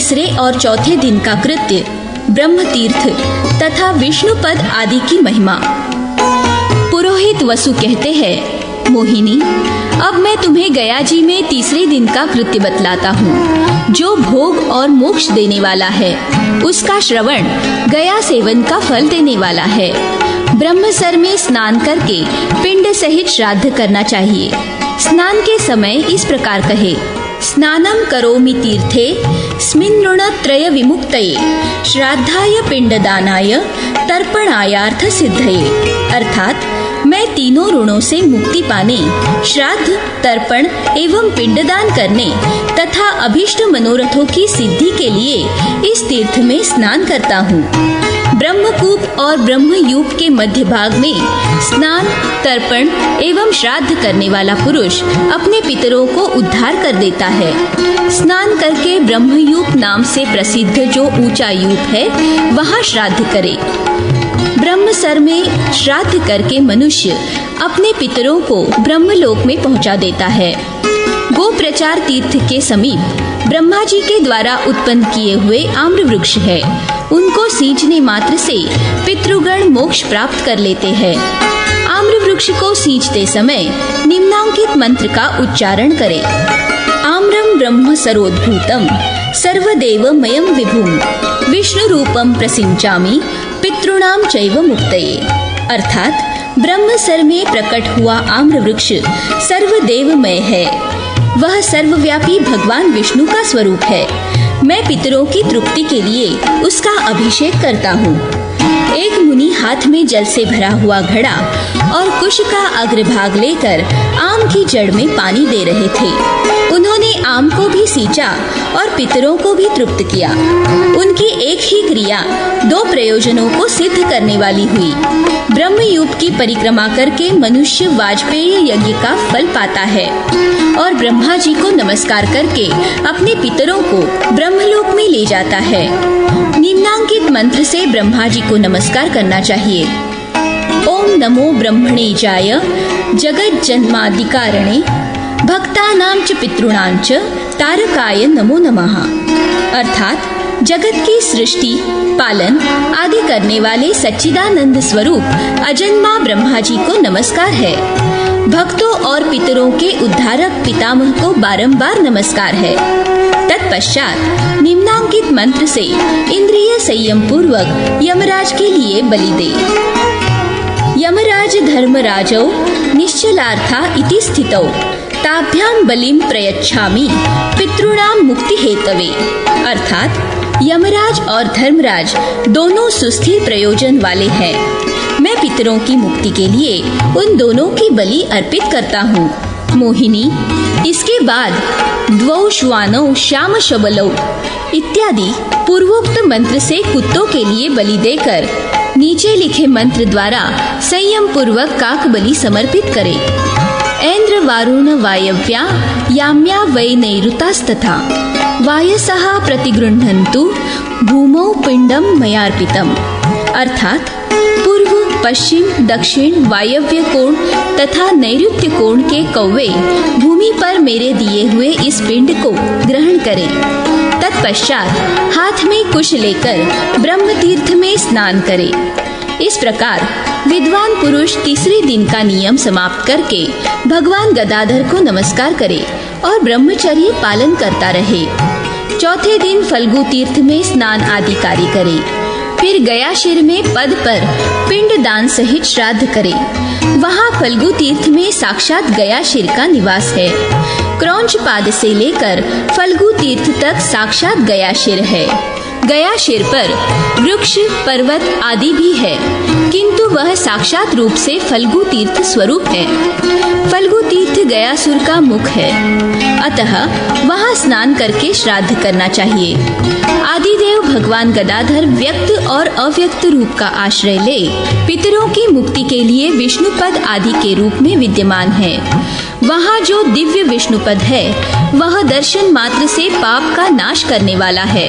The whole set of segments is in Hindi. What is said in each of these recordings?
तीसरे और चौथे दिन का कृत्य, ब्रह्म तीर्थ तथा विष्णुपद आदि की महिमा। पुरोहित वसु कहते हैं, मोहिनी, अब मैं तुम्हें गया जी में तीसरे दिन का कृत्य बतलाता हूँ, जो भोग और मोक्ष देने वाला है। उसका श्रवण गया सेवन का फल देने वाला है। ब्रह्मसर में स्नान करके पिंड सहित श्राद्ध करना चाहिए। स्नान के समय इस प्रकार कहे, स्नानम करोमि तीर्थे स्मिन् ऋणत्रय विमुक्तये श्राद्धाय पिंडदानाय तर्पणायार्थ सिद्धये। अर्थात मैं तीनों ऋणों से मुक्ति पाने, श्राद्ध, तर्पण एवं पिंडदान करने तथा अभीष्ट मनोरथों की सिद्धि के लिए इस तीर्थ में स्नान करता हूँ। ब्रह्मकूप और ब्रह्मयूप के मध्य भाग में स्नान, तर्पण एवं श्राद्ध करने वाला पुरुष अपने पितरों को उद्धार कर देता है। स्नान करके ब्रह्मयूप नाम से प्रसिद्ध जो ऊंचा यूप है, वहाँ श्राद्ध करे। ब्रह्मसर में श्राद्ध करके मनुष्य अपने पितरों को ब्रह्मलोक में पहुंचा देता है। गोप्रचार तीर्थ के समीप ब्रह्मा जी के द्वारा उत्पन्न किए हुए आम्र वृक्ष है। उनको सींचने मात्र से पितृगण मोक्ष प्राप्त कर लेते हैं। आम्र वृक्ष को सींचते समय निम्नांकित मंत्र का उच्चारण करें। आम्रम ब्रह्म सरोद्भूतम सर्वदेवमयं विभुम विष्णु रूपम प्रसिंचामि पितॄणाम चैव मुक्तये। अर्थात ब्रह्मसर में प्रकट हुआ आम्र वृक्ष सर्वदेवमय है। वह सर्वव्यापी भगवान विष्णु का स्वरूप है। मैं पितरों की तृप्ति के लिए उसका अभिषेक करता हूँ। एक मुनि हाथ में जल से भरा हुआ घड़ा और कुश का अग्रभाग लेकर आम की जड़ में पानी दे रहे थे। उन्होंने आम को भी सींचा और पितरों को भी तृप्त किया। उनकी एक ही क्रिया दो प्रयोजनों को सिद्ध करने वाली हुई। ब्रह्मयूप की परिक्रमा करके मनुष्य वाजपेय यज्ञ का फल पाता है और ब्रह्मा जी को नमस्कार करके अपने पितरों को ब्रह्मलोक में ले जाता है। निम्नांकित मंत्र से ब्रह्मा जी को नमस्कार करना चाहिए। ओम नमो ब्रह्मणे जाय जगत जन्मादिकारणे भक्तानां च पितॄणां च तारकाय नमो नमः। अर्थात जगत की सृष्टि, पालन आदि करने वाले सच्चिदानंद स्वरूप अजन्मा ब्रह्मा जी को नमस्कार है। भक्तों और पितरों के उद्धारक पितामह को बारंबार नमस्कार है। तत्पश्चात निम्नांकित मंत्र से इंद्रिय संयम पूर्वक यमराज के लिए बलि दे। यमराज धर्मराजौ निश्चलार्था इति स्थितौ ताभ्याम बलिम प्रयच्छामि पितॄणाम मुक्ति हेतवे। अर्थात यमराज और धर्मराज दोनों सुस्थिर प्रयोजन वाले हैं। मैं पितरों की मुक्ति के लिए उन दोनों की बलि अर्पित करता हूँ। मोहिनी, इसके बाद द्वौ श्वानौ श्याम शबलौ इत्यादि पूर्वोक्त मंत्र से कुत्तों के लिए बलि देकर नीचे लिखे मंत्र द्वारा संयम पूर्वक काक बलि समर्पित करे। ऐन्द्र वारुण वायव्या याम्या वै नैऋतास्तथा वायसः प्रतिगृह्णन्तु भूमौ पिंडम मयार्पितम। अर्थात पूर्व, पश्चिम, दक्षिण, वायव्य कोण तथा नैऋत्य कोण के कौवे भूमि पर मेरे दिए हुए इस पिंड को ग्रहण करें। तत्पश्चात हाथ में कुश लेकर ब्रह्म तीर्थ में स्नान करें। इस प्रकार विद्वान पुरुष तीसरे दिन का नियम समाप्त करके भगवान गदाधर को नमस्कार करे और ब्रह्मचर्य पालन करता रहे। चौथे दिन फल्गु तीर्थ में स्नान आदि कार्य करे। फिर गयाशिर में पद पर पिंड दान सहित श्राद्ध करे। वहाँ फल्गु तीर्थ में साक्षात गयाशिर का निवास है। क्रौंच पाद से लेकर फल्गु तीर्थ तक साक्षात गयाशिर है। गयाशिर पर वृक्ष, पर्वत आदि भी है, किंतु वह साक्षात रूप से फल्गु तीर्थ स्वरूप है। फल्गु तीर्थ गयासुर का मुख है, अतः वहाँ स्नान करके श्राद्ध करना चाहिए। आदिदेव भगवान गदाधर व्यक्त और अव्यक्त रूप का आश्रय ले पितरों की मुक्ति के लिए विष्णुपद आदि के रूप में विद्यमान है। वहाँ जो दिव्य विष्णुपद है वह दर्शन मात्र से पाप का नाश करने वाला है।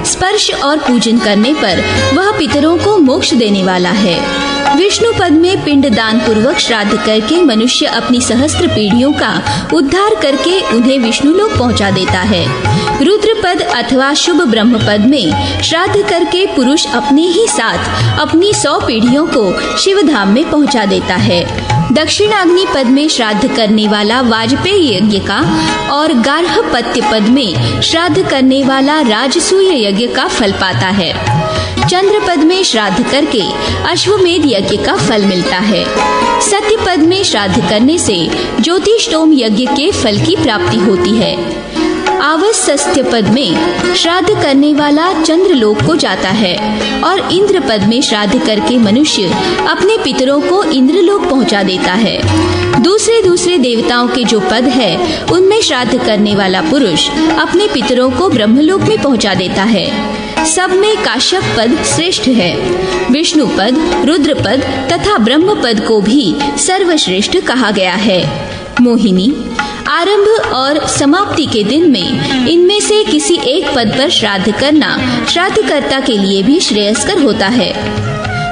स्पर्श और पूजन करने पर वह पितरों को मोक्ष देने वाला है। विष्णु पद में पिंड दान पूर्वक श्राद्ध करके मनुष्य अपनी सहस्त्र पीढ़ियों का उद्धार करके उन्हें विष्णु लोक पहुंचा देता है। रुद्र पद अथवा शुभ ब्रह्म पद में श्राद्ध करके पुरुष अपने ही साथ अपनी 100 पीढ़ियों को शिव धाम में पहुंचा देता है। दक्षिणाग्नि पद में श्राद्ध करने वाला वाजपेय यज्ञ का और गार्हपत्य पद में श्राद्ध करने वाला राजसूय यज्ञ का फल पाता है। चंद्र पद में श्राद्ध करके अश्वमेध यज्ञ का फल मिलता है। सत्य पद में श्राद्ध करने से ज्योतिष्टोम यज्ञ के फल की प्राप्ति होती है। आवस्यस्त्य पद में श्राद्ध करने वाला चंद्रलोक को जाता है और इंद्र पद में श्राद्ध करके मनुष्य अपने पितरों को इंद्रलोक पहुंचा देता है। दूसरे देवताओं के जो पद है उनमें श्राद्ध करने वाला पुरुष अपने पितरों को ब्रह्मलोक में पहुंचा देता है। सब में काश्यप पद श्रेष्ठ है। विष्णु पद, रुद्र पद तथा ब्रह्म पद को भी सर्वश्रेष्ठ कहा गया है। मोहिनी, आरंभ और समाप्ति के दिन में इनमें से किसी एक पद पर श्राद्ध करना श्राद्धकर्ता के लिए भी श्रेयस्कर होता है।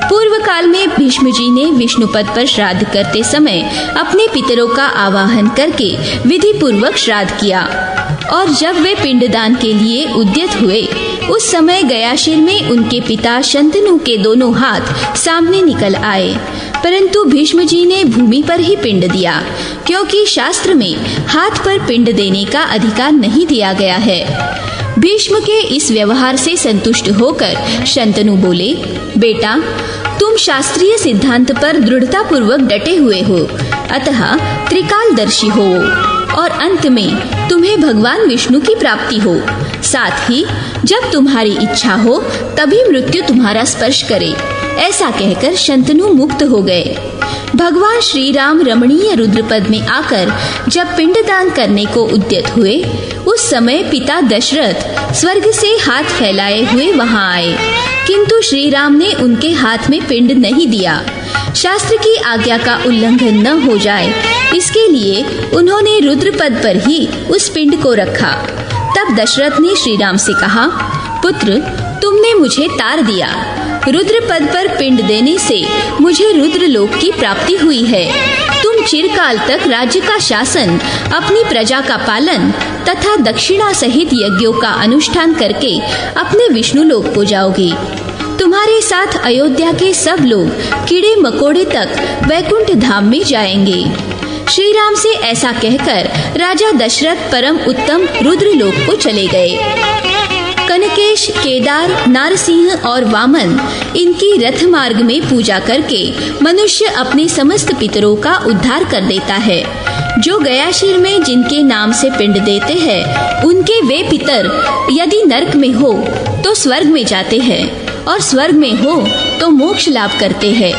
पूर्व काल में भीष्म जी ने विष्णु पद पर श्राद्ध करते समय अपने पितरों का आवाहन करके विधि पूर्वक श्राद्ध किया और जब वे पिंडदान के लिए उद्यत हुए उस समय गयाशिर में उनके पिता शंतनु के दोनों हाथ सामने निकल आए, परंतु भीष्म जी ने भूमि पर ही पिंड दिया क्योंकि शास्त्र में हाथ पर पिंड देने का अधिकार नहीं दिया गया है। भीष्म के इस व्यवहार से संतुष्ट होकर शंतनु बोले, बेटा तुम शास्त्रीय सिद्धांत पर दृढ़ता पूर्वक डटे हुए हो, अतः त्रिकालदर्शी हो और अंत में तुम्हें भगवान विष्णु की प्राप्ति हो। साथ ही जब तुम्हारी इच्छा हो तभी मृत्यु तुम्हारा स्पर्श करे। ऐसा कहकर शंतनु मुक्त हो गए। भगवान श्री राम रमणीय रुद्रपद में आकर जब पिंडदान करने को उद्यत हुए उस समय पिता दशरथ स्वर्ग से हाथ फैलाए हुए वहां आए, किंतु श्री राम ने उनके हाथ में पिंड नहीं दिया। शास्त्र की आज्ञा का उल्लंघन न हो जाए इसके लिए उन्होंने रुद्रपद पर ही उस पिंड को रखा। तब दशरथ ने श्री राम से कहा, पुत्र तुमने मुझे तार दिया। रुद्रपद पर पिंड देने से मुझे रुद्रलोक की प्राप्ति हुई है। तुम चिरकाल तक राज्य का शासन, अपनी प्रजा का पालन तथा दक्षिणा सहित यज्ञों का अनुष्ठान करके अपने विष्णु लोक को जाओगे। तुम्हारे साथ अयोध्या के सब लोग कीड़े मकोड़े तक वैकुंठ धाम में जाएंगे। श्री राम से ऐसा कहकर राजा दशरथ परम उत्तम रुद्रलोक को चले गए। कनकेश, केदार, नारसिंह और वामन इनकी रथ मार्ग में पूजा करके मनुष्य अपने समस्त पितरों का उद्धार कर देता है। जो गयाशिर में जिनके नाम से पिंड देते हैं उनके वे पितर यदि नरक में हो तो स्वर्ग में जाते हैं और स्वर्ग में हो तो मोक्ष लाभ करते हैं।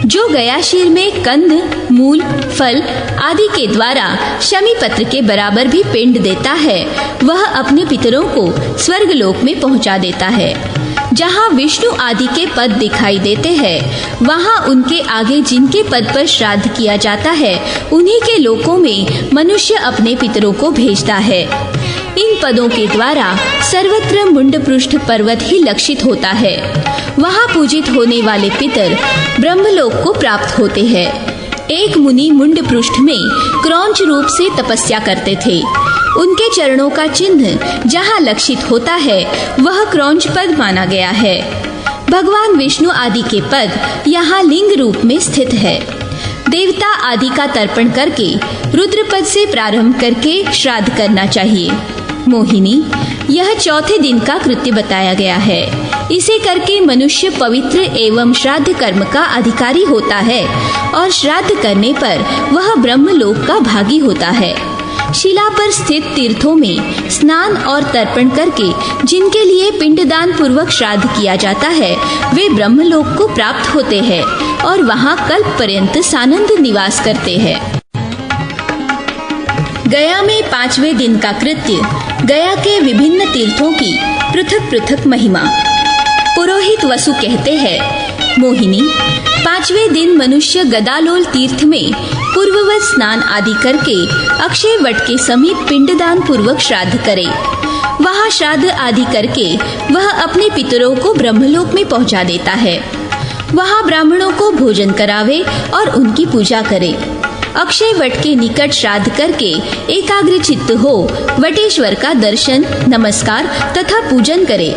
जो गयाशिर में कंद, मूल, फल आदि के द्वारा शमी पत्र के बराबर भी पिंड देता है वह अपने पितरों को स्वर्ग लोक में पहुंचा देता है। जहाँ विष्णु आदि के पद दिखाई देते हैं वहाँ उनके आगे जिनके पद पर श्राद्ध किया जाता है उन्हीं के लोकों में मनुष्य अपने पितरों को भेजता है। इन पदों के द्वारा सर्वत्र मुंडपृष्ठ पर्वत ही लक्षित होता है। वहाँ पूजित होने वाले पितर ब्रह्मलोक को प्राप्त होते हैं। एक मुनि मुंडपृष्ठ में क्रौंच रूप से तपस्या करते थे। उनके चरणों का चिन्ह जहाँ लक्षित होता है वह क्रौंच पद माना गया है। भगवान विष्णु आदि के पद यहाँ लिंग रूप में स्थित है। देवता आदि का तर्पण करके रुद्रपद से प्रारंभ करके श्राद्ध करना चाहिए। मोहिनी, यह चौथे दिन का कृत्य बताया गया है। इसे करके मनुष्य पवित्र एवं श्राद्ध कर्म का अधिकारी होता है और श्राद्ध करने पर वह ब्रह्मलोक का भागी होता है। शिला पर स्थित तीर्थों में स्नान और तर्पण करके जिनके लिए पिंडदान पूर्वक श्राद्ध किया जाता है वे ब्रह्मलोक को प्राप्त होते हैं और वहाँ कल्प पर्यंत सानंद निवास करते हैं। गया में 5वें दिन का कृत्य, गया के विभिन्न तीर्थों की पृथक पृथक महिमा। पुरोहित वसु कहते हैं, मोहिनी, 5वें दिन मनुष्य गदालोल तीर्थ में पूर्ववत स्नान आदि करके अक्षय वट के समीप पिंडदान पूर्वक श्राद्ध करे। वहाँ श्राद्ध आदि करके वह अपने पितरों को ब्रह्मलोक में पहुँचा देता है। वहाँ ब्राह्मणों को भोजन करावे और उनकी पूजा करे। अक्षय वट के निकट श्राद्ध करके एकाग्र चित्त हो वटेश्वर का दर्शन, नमस्कार तथा पूजन करे।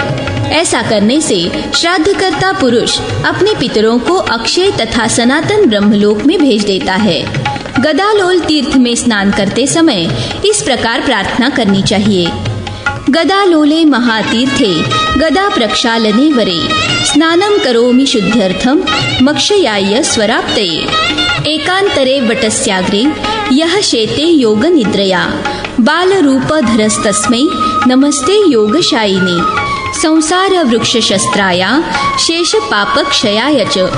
ऐसा करने से श्राद्धकर्ता पुरुष अपने पितरों को अक्षय तथा सनातन ब्रह्मलोक में भेज देता है। गदालोल तीर्थ में स्नान करते समय इस प्रकार प्रार्थना करनी चाहिए। गदालोले महातीर्थे गदा प्रक्षालने वरे स्नानं करोमि शुद्ध्यर्थं मक्षयाय स्वराप्तये। एकांतरे वटस्याग्रे यः शेते योग निद्रया बालरूपधरस्तस्मै नमस्ते योगशायिने। संसार वृक्ष शस्त्राया शेष पापक्षयाय च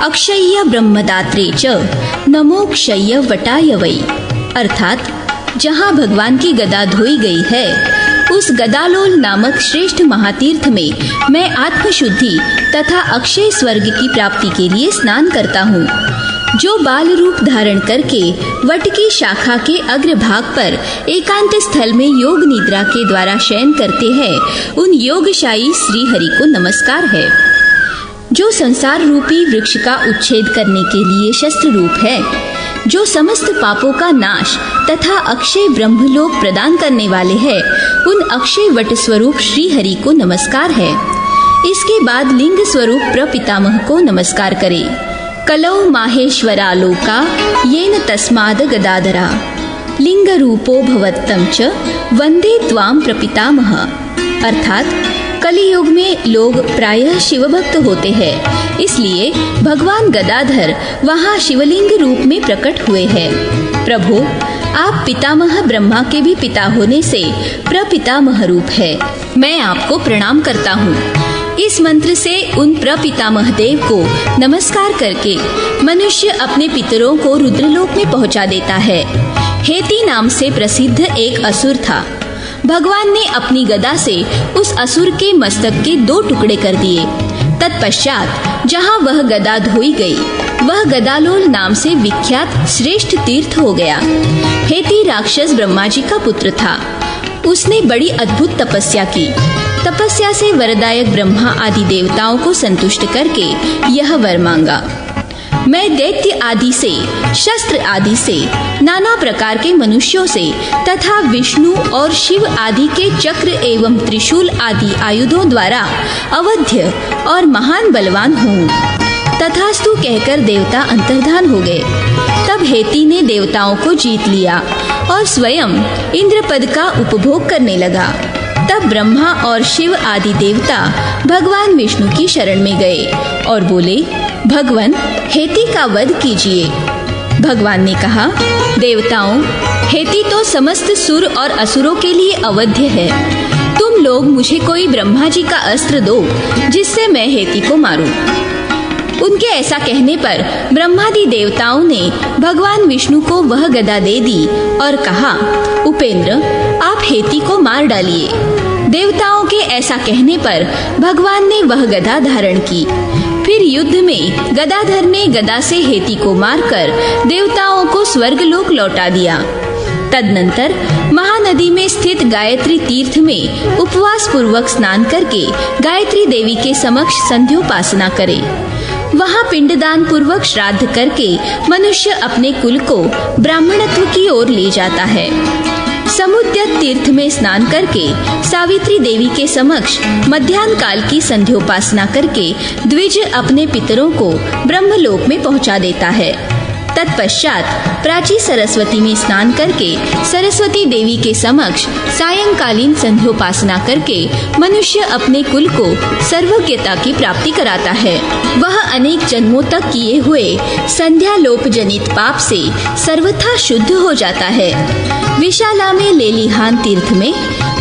अक्षय्य ब्रह्मदात्रे च नमोक्षय्य वटाय वै। अर्थात जहाँ भगवान की गदा धोई गई है उस गदालोल नामक श्रेष्ठ महातीर्थ में मैं आत्मशुद्धि तथा अक्षय स्वर्ग की प्राप्ति के लिए स्नान करता हूँ। जो बाल रूप धारण करके वट की शाखा के अग्रभाग पर एकांत स्थल में योग निद्रा के द्वारा शयन करते हैं, उन योगशायी श्री हरि को नमस्कार है। जो संसार रूपी वृक्ष का उच्छेद करने के लिए शस्त्र रूप है, जो समस्त पापों का नाश तथा अक्षय ब्रह्मलोक प्रदान करने वाले हैं, उन अक्षय वट स्वरूप श्री हरि को नमस्कार है। इसके बाद लिंग स्वरूप प्रपितामह को नमस्कार करे। कलौ माहेश्वरालोका येन तस्माद गदाधरा लिंग रूपो भवत्तं च वंदे त्वाम प्रपितामह। अर्थात कलियुग में लोग प्रायः शिव भक्त होते हैं, इसलिए भगवान गदाधर वहाँ शिवलिंग रूप में प्रकट हुए हैं। प्रभु, आप पितामह ब्रह्मा के भी पिता होने से प्रपितामह रूप है। मैं आपको प्रणाम करता हूँ। इस मंत्र से उन प्रपितामह देव को नमस्कार करके मनुष्य अपने पितरों को रुद्रलोक में पहुँचा देता है। हेती नाम से प्रसिद्ध एक असुर था। भगवान ने अपनी गदा से उस असुर के मस्तक के 2 टुकड़े कर दिए। तत्पश्चात जहाँ वह गदा धोई गई, वह गदालोल नाम से विख्यात श्रेष्ठ तीर्थ हो गया। हेती राक्षस ब्रह्मा जी का पुत्र था। उसने बड़ी अद्भुत तपस्या की। तपस्या से वरदायक ब्रह्मा आदि देवताओं को संतुष्ट करके यह वर मांगा, मैं दैत्य आदि से, शस्त्र आदि से, नाना प्रकार के मनुष्यों से तथा विष्णु और शिव आदि के चक्र एवं त्रिशूल आदि आयुधों द्वारा अवध्य और महान बलवान हूँ। तथास्तु कहकर देवता अंतर्धान हो गए। तब हेती ने देवताओं को जीत लिया और स्वयं इंद्रपद का उपभोग करने लगा। तब ब्रह्मा और शिव आदि देवता भगवान विष्णु की शरण में गए और बोले, भगवान, हेती का वध कीजिए। भगवान ने कहा, देवताओं, हेती तो समस्त सुर और असुरों के लिए अवध्य है। तुम लोग मुझे कोई ब्रह्मा जी का अस्त्र दो जिससे मैं हेती को मारूं। उनके ऐसा कहने पर ब्रह्मादि देवताओं ने भगवान विष्णु को वह गदा दे दी और कहा, उपेंद्र, आप हेती को मार डालिए। देवताओं के ऐसा कहने पर भगवान ने वह गदा धारण की। फिर युद्ध में गदाधर ने गदा से हेती को मारकर देवताओं को स्वर्गलोक लौटा दिया। तदनंतर महानदी में स्थित गायत्री तीर्थ में उपवास पूर्वक स्नान करके गायत्री देवी के समक्ष संध्योपासना करे। वहाँ पिंडदान पूर्वक श्राद्ध करके मनुष्य अपने कुल को ब्राह्मणत्व की ओर ले जाता है। समुद्यत तीर्थ में स्नान करके सावित्री देवी के समक्ष मध्याह्न काल की संध्योपासना करके द्विज अपने पितरों को ब्रह्मलोक में पहुंचा देता है। तत्पश्चात प्राची सरस्वती में स्नान करके सरस्वती देवी के समक्ष सायंकालीन संध्योपासना करके मनुष्य अपने कुल को सर्वज्ञता की प्राप्ति कराता है। वह अनेक जन्मों तक किए हुए संध्यालोप जनित पाप से सर्वथा शुद्ध हो जाता है। विशाला में लेलीहान तीर्थ में,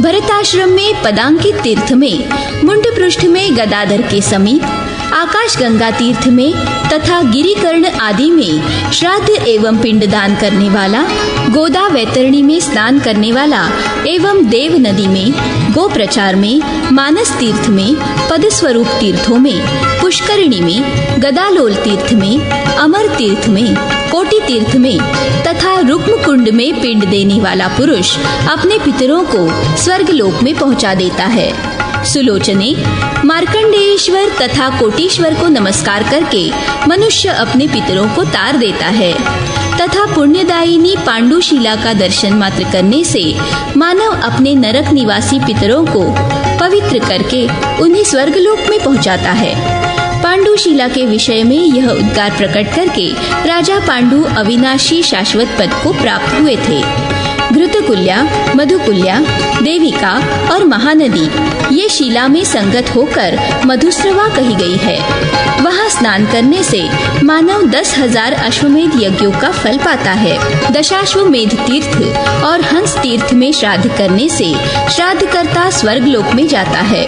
भरताश्रम में पदांकित तीर्थ में, मुंड पृष्ठ में गदाधर के समीप, आकाशगंगा तीर्थ में तथा गिरिकर्ण आदि में श्राद्ध एवं पिंडदान करने वाला, गोदा वैतरणी में स्नान करने वाला एवं देव नदी में, गोप्रचार में, मानस तीर्थ में, पदस्वरूप तीर्थों में, पुष्करिणी में, गदालोल तीर्थ में, अमर तीर्थ में, कोटि तीर्थ में तथा रुक्म कुंड में पिंड देने वाला पुरुष अपने पितरों को स्वर्गलोक में पहुंचा देता है। सुलोचने, मार्कंडेयेश्वर तथा कोटीश्वर को नमस्कार करके मनुष्य अपने पितरों को तार देता है तथा पुण्यदायिनी पांडुशिला का दर्शन मात्र करने से मानव अपने नरक निवासी पितरों को पवित्र करके उन्हें स्वर्गलोक में पहुंचाता है। पांडुशिला के विषय में यह उद्गार प्रकट करके राजा पांडु अविनाशी शाश्वत पद को प्राप्त हुए थे। घृतकुल्या, मधुकुल्या, देविका और महानदी ये शिला में संगत होकर मधुस्रवा कही गई है। वहाँ स्नान करने से मानव 10,000 अश्वमेध यज्ञों का फल पाता है। दशाश्वमेध तीर्थ और हंस तीर्थ में श्राद्ध करने से श्राद्धकर्ता स्वर्गलोक में जाता है।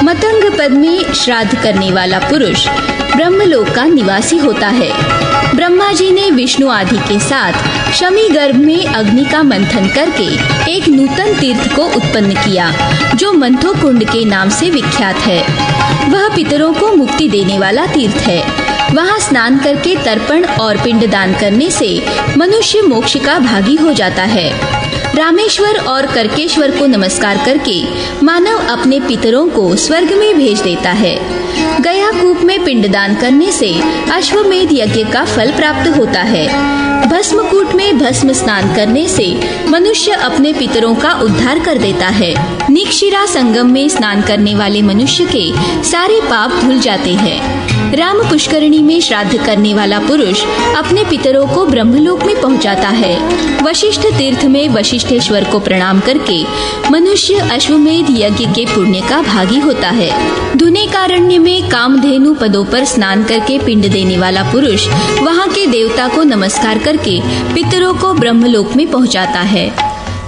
मतंग पद में श्राद्ध करने वाला पुरुष ब्रह्मलोक का निवासी होता है। ब्रह्मा जी ने विष्णु आदि के साथ शमी गर्भ में अग्नि का मंथन करके एक नूतन तीर्थ को उत्पन्न किया जो मंथो कुंड के नाम से विख्यात है। वह पितरों को मुक्ति देने वाला तीर्थ है। वहाँ स्नान करके तर्पण और पिंडदान करने से मनुष्य मोक्ष का भागी हो जाता है। रामेश्वर और करकेश्वर को नमस्कार करके मानव अपने पितरों को स्वर्ग में भेज देता है। गया कूप में पिंडदान करने से अश्वमेध यज्ञ का फल प्राप्त होता है। भस्मकूट में भस्म स्नान करने से मनुष्य अपने पितरों का उद्धार कर देता है। निक्षिरा संगम में स्नान करने वाले मनुष्य के सारे पाप धुल जाते हैं। राम पुष्करिणी में श्राद्ध करने वाला पुरुष अपने पितरों को ब्रह्मलोक में पहुंचाता है। वशिष्ठ तीर्थ में वशिष्ठेश्वर को प्रणाम करके मनुष्य अश्वमेध यज्ञ के पुण्य का भागी होता है। धुनेकारण्य में कामधेनु पदों पर स्नान करके पिंड देने वाला पुरुष वहाँ के देवता को नमस्कार करके पितरों को ब्रह्मलोक में पहुंचाता है।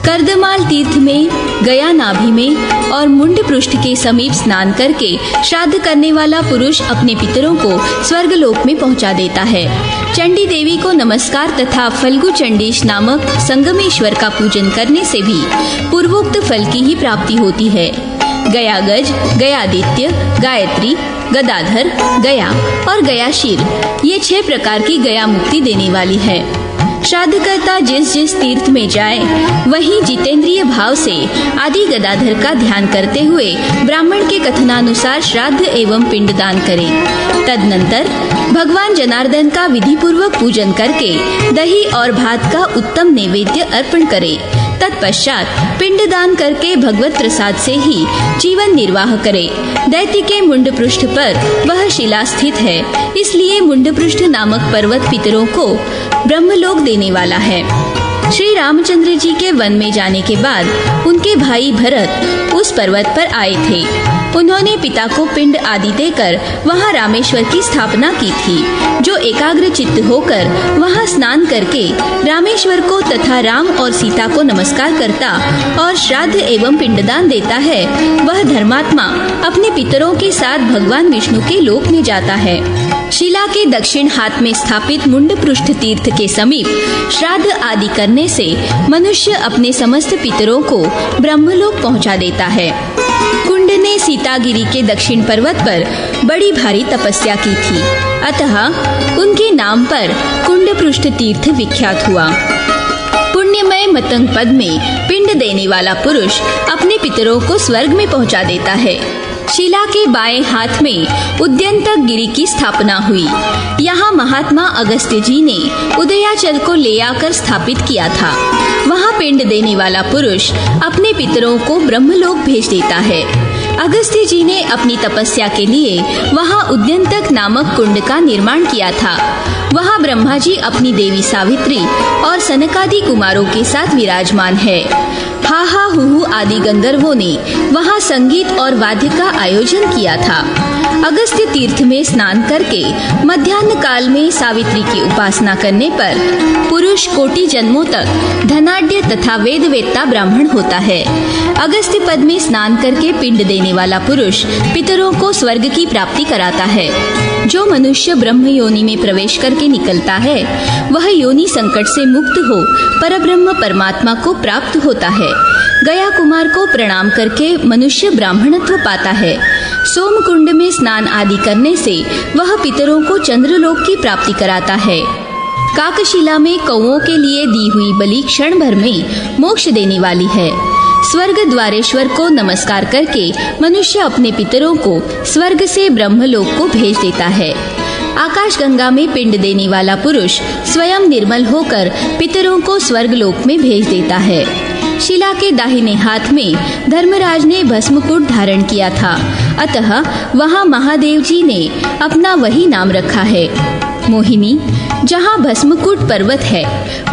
कर्दमाल तीर्थ में, गया नाभि में और मुंड पृष्ठ के समीप स्नान करके श्राद्ध करने वाला पुरुष अपने पितरों को स्वर्गलोक में पहुंचा देता है। चंडी देवी को नमस्कार तथा फल्गु चंडीश नामक संगमेश्वर का पूजन करने से भी पूर्वोक्त फल की ही प्राप्ति होती है। गयागज, गयादित्य, गायत्री, गदाधर, गया और गयाशीर ये 6 प्रकार की गया मुक्ति देने वाली है। श्राद्धकर्ता जिस जिस तीर्थ में जाए वहीं जितेंद्रिय भाव से आदि गदाधर का ध्यान करते हुए ब्राह्मण के कथनानुसार श्राद्ध एवं पिंडदान करे। तदनंतर भगवान जनार्दन का विधि पूर्वक पूजन करके दही और भात का उत्तम नैवेद्य अर्पण करे। तत्पश्चात पिंडदान करके भगवत प्रसाद से ही जीवन निर्वाह करे। दैत्य के मुंड पृष्ठ पर वह शिला स्थित है, इसलिए मुंड पृष्ठ नामक पर्वत पितरों को ब्रह्मलोक देने वाला है। श्री रामचंद्र जी के वन में जाने के बाद उनके भाई भरत उस पर्वत पर आए थे। उन्होंने पिता को पिंड आदि देकर वहां रामेश्वर की स्थापना की थी। जो एकाग्र चित्त होकर वहां स्नान करके रामेश्वर को तथा राम और सीता को नमस्कार करता और श्राद्ध एवं पिंडदान देता है, वह धर्मात्मा अपने पितरों के साथ भगवान विष्णु के लोक में जाता है। शिला के दक्षिण हाथ में स्थापित मुंड पृष्ठ तीर्थ के समीप श्राद्ध आदि करने से मनुष्य अपने समस्त पितरों को ब्रह्मलोक पहुंचा देता है। कुंड ने सीतागिरी के दक्षिण पर्वत पर बड़ी भारी तपस्या की थी, अतः उनके नाम पर कुंड पृष्ठ तीर्थ विख्यात हुआ। पुण्यमय मतंग पद में पिंड देने वाला पुरुष अपने पितरों को स्वर्ग में पहुंचा देता है। शिला के बाएं हाथ में उद्यंतक गिरी की स्थापना हुई। यहाँ महात्मा अगस्त्य जी ने उदयाचल को ले आकर स्थापित किया था। वहाँ पिंड देने वाला पुरुष अपने पितरों को ब्रह्मलोक भेज देता है। अगस्त्य जी ने अपनी तपस्या के लिए वहाँ उद्यंतक नामक कुंड का निर्माण किया था। वहाँ ब्रह्मा जी अपनी देवी सावित्री और सनकादि कुमारों के साथ विराजमान है। हाहा हुहु आदि गंधर्वों ने वहाँ संगीत और वाद्य का आयोजन किया था। अगस्त्य तीर्थ में स्नान करके मध्याह्न काल में सावित्री की उपासना करने पर पुरुष कोटि जन्मों तक धनाढ्य तथा वेदवेत्ता ब्राह्मण होता है। अगस्त्य पद में स्नान करके पिंड देने वाला पुरुष पितरों को स्वर्ग की प्राप्ति कराता है। जो मनुष्य ब्रह्म योनि में प्रवेश करके निकलता है वह योनि संकट से मुक्त हो परब्रह्म परमात्मा को प्राप्त होता है। गया कुमार को प्रणाम करके मनुष्य ब्राह्मणत्व पाता है। सोमकुंड में स्नान आदि करने से वह पितरों को चंद्रलोक की प्राप्ति कराता है। काकशिला में कौओं के लिए दी हुई बलि क्षण भर में मोक्ष देने वाली है। स्वर्ग द्वारेश्वर को नमस्कार करके मनुष्य अपने पितरों को स्वर्ग से ब्रह्मलोक को भेज देता है। आकाश गंगा में पिंड देने वाला पुरुष स्वयं निर्मल होकर पितरों को स्वर्गलोक में भेज देता है। शिला के दाहिने हाथ में धर्मराज ने भस्मकुट धारण किया था, अतः वहाँ महादेव जी ने अपना वही नाम रखा है। मोहिनी, जहाँ भस्मकुट पर्वत है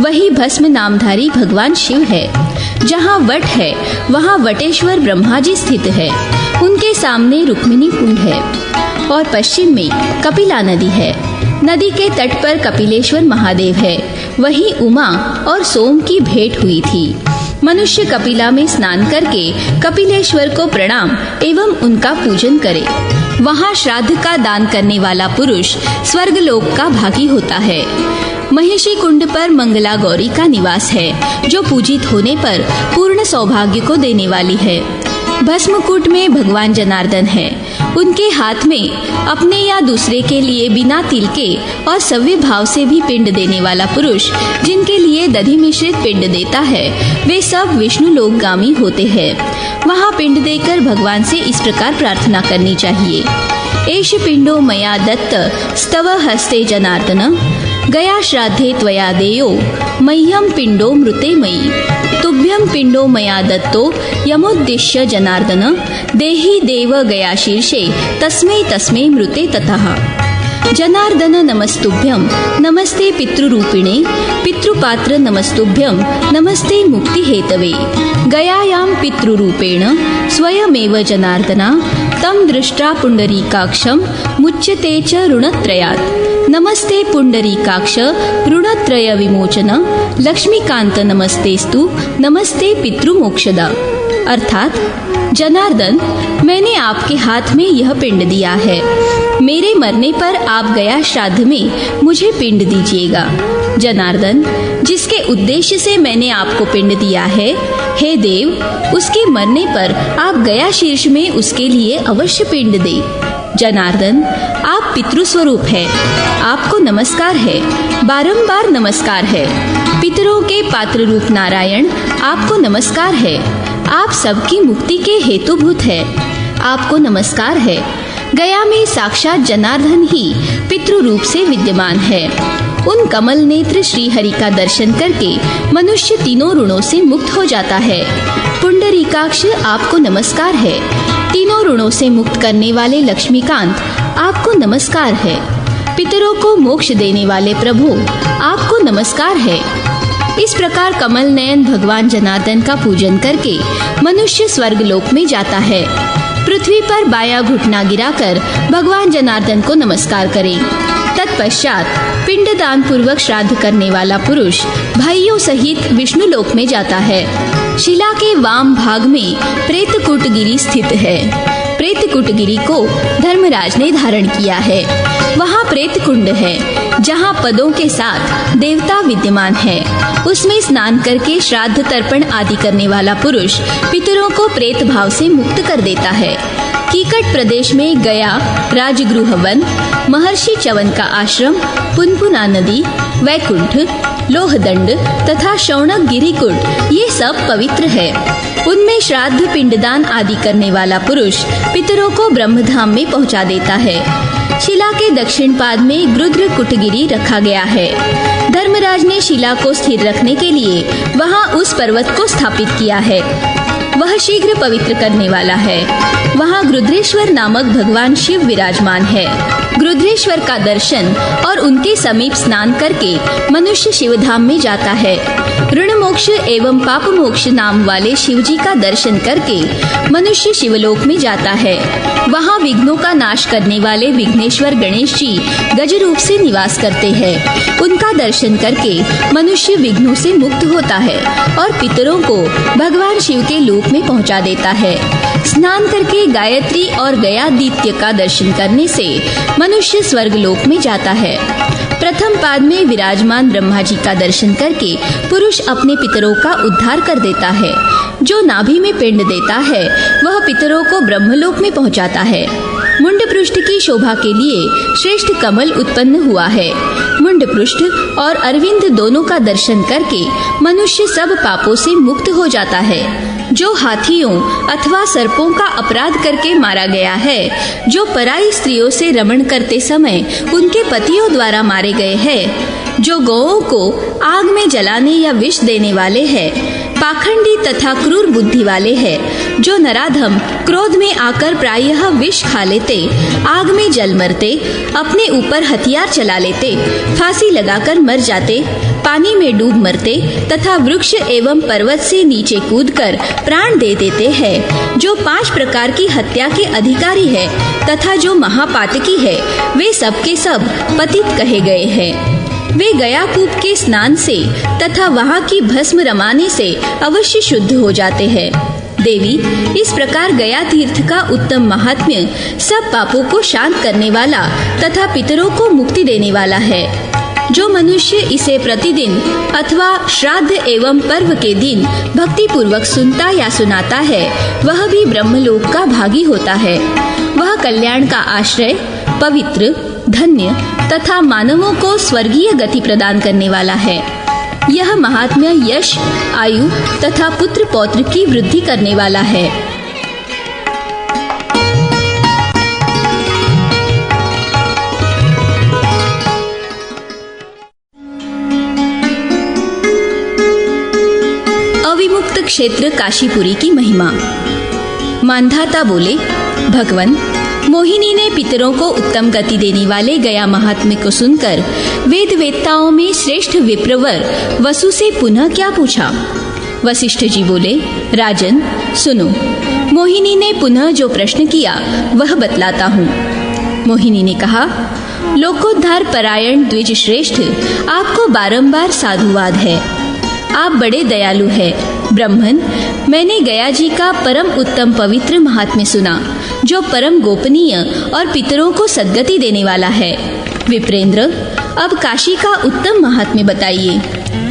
वही भस्म नामधारी भगवान शिव है। जहाँ वट है वहाँ वटेश्वर ब्रह्मा जी स्थित है। उनके सामने रुक्मिणी कुंड है और पश्चिम में कपिला नदी है। नदी के तट पर कपिलेश्वर महादेव है। वहीं उमा और सोम की भेंट हुई थी। मनुष्य कपिला में स्नान करके कपिलेश्वर को प्रणाम एवं उनका पूजन करे। वहाँ श्राद्ध का दान करने वाला पुरुष स्वर्गलोक का भागी होता है। महिषी कुंड पर मंगला गौरी का निवास है, जो पूजित होने पर पूर्ण सौभाग्य को देने वाली है। भस्मकुट में भगवान जनार्दन है। उनके हाथ में अपने या दूसरे के लिए बिना तिल के और सव्य भाव से भी पिंड देने वाला पुरुष जिनके लिए दधि मिश्रित पिंड देता है वे सब विष्णु लोकगामी होते हैं। वहाँ पिंड देकर भगवान से इस प्रकार प्रार्थना करनी चाहिए। एष पिंडो मया दत्त स्तव हस्ते जनार्दन, गया श्राद्धे त्वया देयो मह्यम पिंडो मृते मयि, तुभ्यं पिंडो मया दत्तो यमोद्दिश्य जनार्दन, देहि देव गया शीर्षे तस्मै तस्मै मृते ततः। जनार्दन नमस्तुभ्यं, नमस्ते पितृरूपिणे, पितृपात्र नमस्तुभ्यं, नमस्ते मुक्ति हेतवे। गयायां पितृरूपेण स्वयमेव जनार्दना, तं दृष्ट्वा पुंडरीकाक्षं मुच्यते च ऋणत्रयात्। नमस्ते पुंडरीकाक्ष ऋणत्रय विमोचन, लक्ष्मीकांत नमस्तेस्तु, नमस्ते पितृमोक्षदा। अर्थात जनार्दन, मैंने आपके हाथ में यह पिंड दिया है। मेरे मरने पर आप गया श्राद्ध में मुझे पिंड दीजिएगा। जनार्दन, जिसके उद्देश्य से मैंने आपको पिंड दिया है, हे देव, उसके मरने पर आप गया शीर्ष में उसके लिए अवश्य पिंड दे। जनार्दन, आप पितृस्वरूप है, आपको नमस्कार है, बारंबार नमस्कार है। पितरों के पात्र रूप नारायण, आपको नमस्कार है। आप सबकी मुक्ति के हेतुभूत है, आपको नमस्कार है। गया में साक्षात जनार्दन ही पितृ रूप से विद्यमान है। उन कमल नेत्र श्री हरि का दर्शन करके मनुष्य तीनों ऋणों से मुक्त हो जाता है। पुंडरीकाक्ष, आपको नमस्कार है। तीनों ऋणों से मुक्त करने वाले लक्ष्मीकांत, आपको नमस्कार है। पितरों को मोक्ष देने वाले प्रभु, आपको नमस्कार है। इस प्रकार कमल नयन भगवान जनार्दन का पूजन करके मनुष्य स्वर्गलोक में जाता है। पृथ्वी पर बायां घुटना गिराकर भगवान जनार्दन को नमस्कार करें। तत्पश्चात पिंडदान पूर्वक श्राद्ध करने वाला पुरुष भाइयों सहित विष्णु लोक में जाता है। शिला के वाम भाग में प्रेतकुटगिरी स्थित है। प्रेतकुटगिरी को धर्मराज ने धारण किया है। वहाँ प्रेत कुंड है, जहाँ पदों के साथ देवता विद्यमान है। उसमें स्नान करके श्राद्ध तर्पण आदि करने वाला पुरुष पितरों को प्रेत भाव से मुक्त कर देता है। कीकट प्रदेश में गया राजगृह वन, महर्षि च्यवन का आश्रम, पुनपुना नदी, वैकुंठ, लोहदंड तथा शौनक गिरिकुट ये सब पवित्र है। उनमें श्राद्ध पिंडदान आदि करने वाला पुरुष पितरों को ब्रह्मधाम में पहुंचा देता है। शिला के दक्षिण पाद में गृध्र कुटगिरी रखा गया है। धर्मराज ने शिला को स्थिर रखने के लिए वहां उस पर्वत को स्थापित किया है। वह शीघ्र पवित्र करने वाला है। वहाँ गृध्रेश्वर नामक भगवान शिव विराजमान है। रुद्रेश्वर का दर्शन और उनके समीप स्नान करके मनुष्य शिवधाम में जाता है। ऋण मोक्ष एवं पाप मोक्ष नाम वाले शिव जी का दर्शन करके मनुष्य शिवलोक में जाता है। वहाँ विघ्नों का नाश करने वाले विघ्नेश्वर गणेश जी गज रूप से निवास करते हैं। उनका दर्शन करके मनुष्य विघ्नों से मुक्त होता है और पितरों को भगवान शिव के लोक में पहुँचा देता है। स्नान करके गायत्री और गयादित्य का दर्शन करने से मनुष्य स्वर्ग लोक में जाता है। प्रथम पाद में विराजमान ब्रह्मा जी का दर्शन करके पुरुष अपने पितरों का उद्धार कर देता है। जो नाभि में पिंड देता है वह पितरों को ब्रह्मलोक में पहुंचाता है। मुंड पृष्ठ की शोभा के लिए श्रेष्ठ कमल उत्पन्न हुआ है। मुंड पृष्ठ और अरविंद दोनों का दर्शन करके मनुष्य सब पापों से मुक्त हो जाता है। जो हाथियों अथवा सर्पों का अपराध करके मारा गया है, जो पराई स्त्रियों से रमण करते समय उनके पतियों द्वारा मारे गए हैं, जो गौओं को आग में जलाने या विष देने वाले हैं, पाखंडी तथा क्रूर बुद्धि वाले हैं, जो नराधम क्रोध में आकर प्रायः विष खा लेते, आग में जल मरते, अपने ऊपर हथियार चला लेते, फांसी लगाकर मर जाते, पानी में डूब मरते तथा वृक्ष एवं पर्वत से नीचे कूदकर प्राण दे देते हैं, जो 5 प्रकार की हत्या के अधिकारी है तथा जो महापातकी है, वे सब के सब पतित कहे गए हैं। वे गया कूप के स्नान से तथा वहाँ की भस्म रमाने से अवश्य शुद्ध हो जाते हैं। देवी, इस प्रकार गया तीर्थ का उत्तम महात्म्य सब पापों को शांत करने वाला तथा पितरों को मुक्ति देने वाला है। जो मनुष्य इसे प्रतिदिन अथवा श्राद्ध एवं पर्व के दिन भक्ति पूर्वक सुनता या सुनाता है, वह भी ब्रह्मलोक का भागी होता है। वह कल्याण का आश्रय, पवित्र, धन्य तथा मानवों को स्वर्गीय गति प्रदान करने वाला है। यह महात्म्य यश, आयु तथा पुत्र पौत्र की वृद्धि करने वाला है। अविमुक्त क्षेत्र काशीपुरी की महिमा। मानधाता बोले, भगवन, मोहिनी ने पितरों को उत्तम गति देने वाले गया महात्म्य को सुनकर वेद वेत्ताओं में श्रेष्ठ विप्रवर वसु से पुनः क्या पूछा। वशिष्ठ जी बोले, राजन सुनो, मोहिनी ने पुनः जो प्रश्न किया वह बतलाता हूँ। मोहिनी ने कहा, लोकोद्धार परायण द्विज श्रेष्ठ, आपको बारंबार साधुवाद है। आप बड़े दयालु हैं। ब्रह्मन, मैंने गया जी का परम उत्तम पवित्र महात्म्य सुना, जो परम गोपनीय और पितरों को सद्गति देने वाला है। विप्रेंद्र, अब काशी का उत्तम महात्म्य बताइए।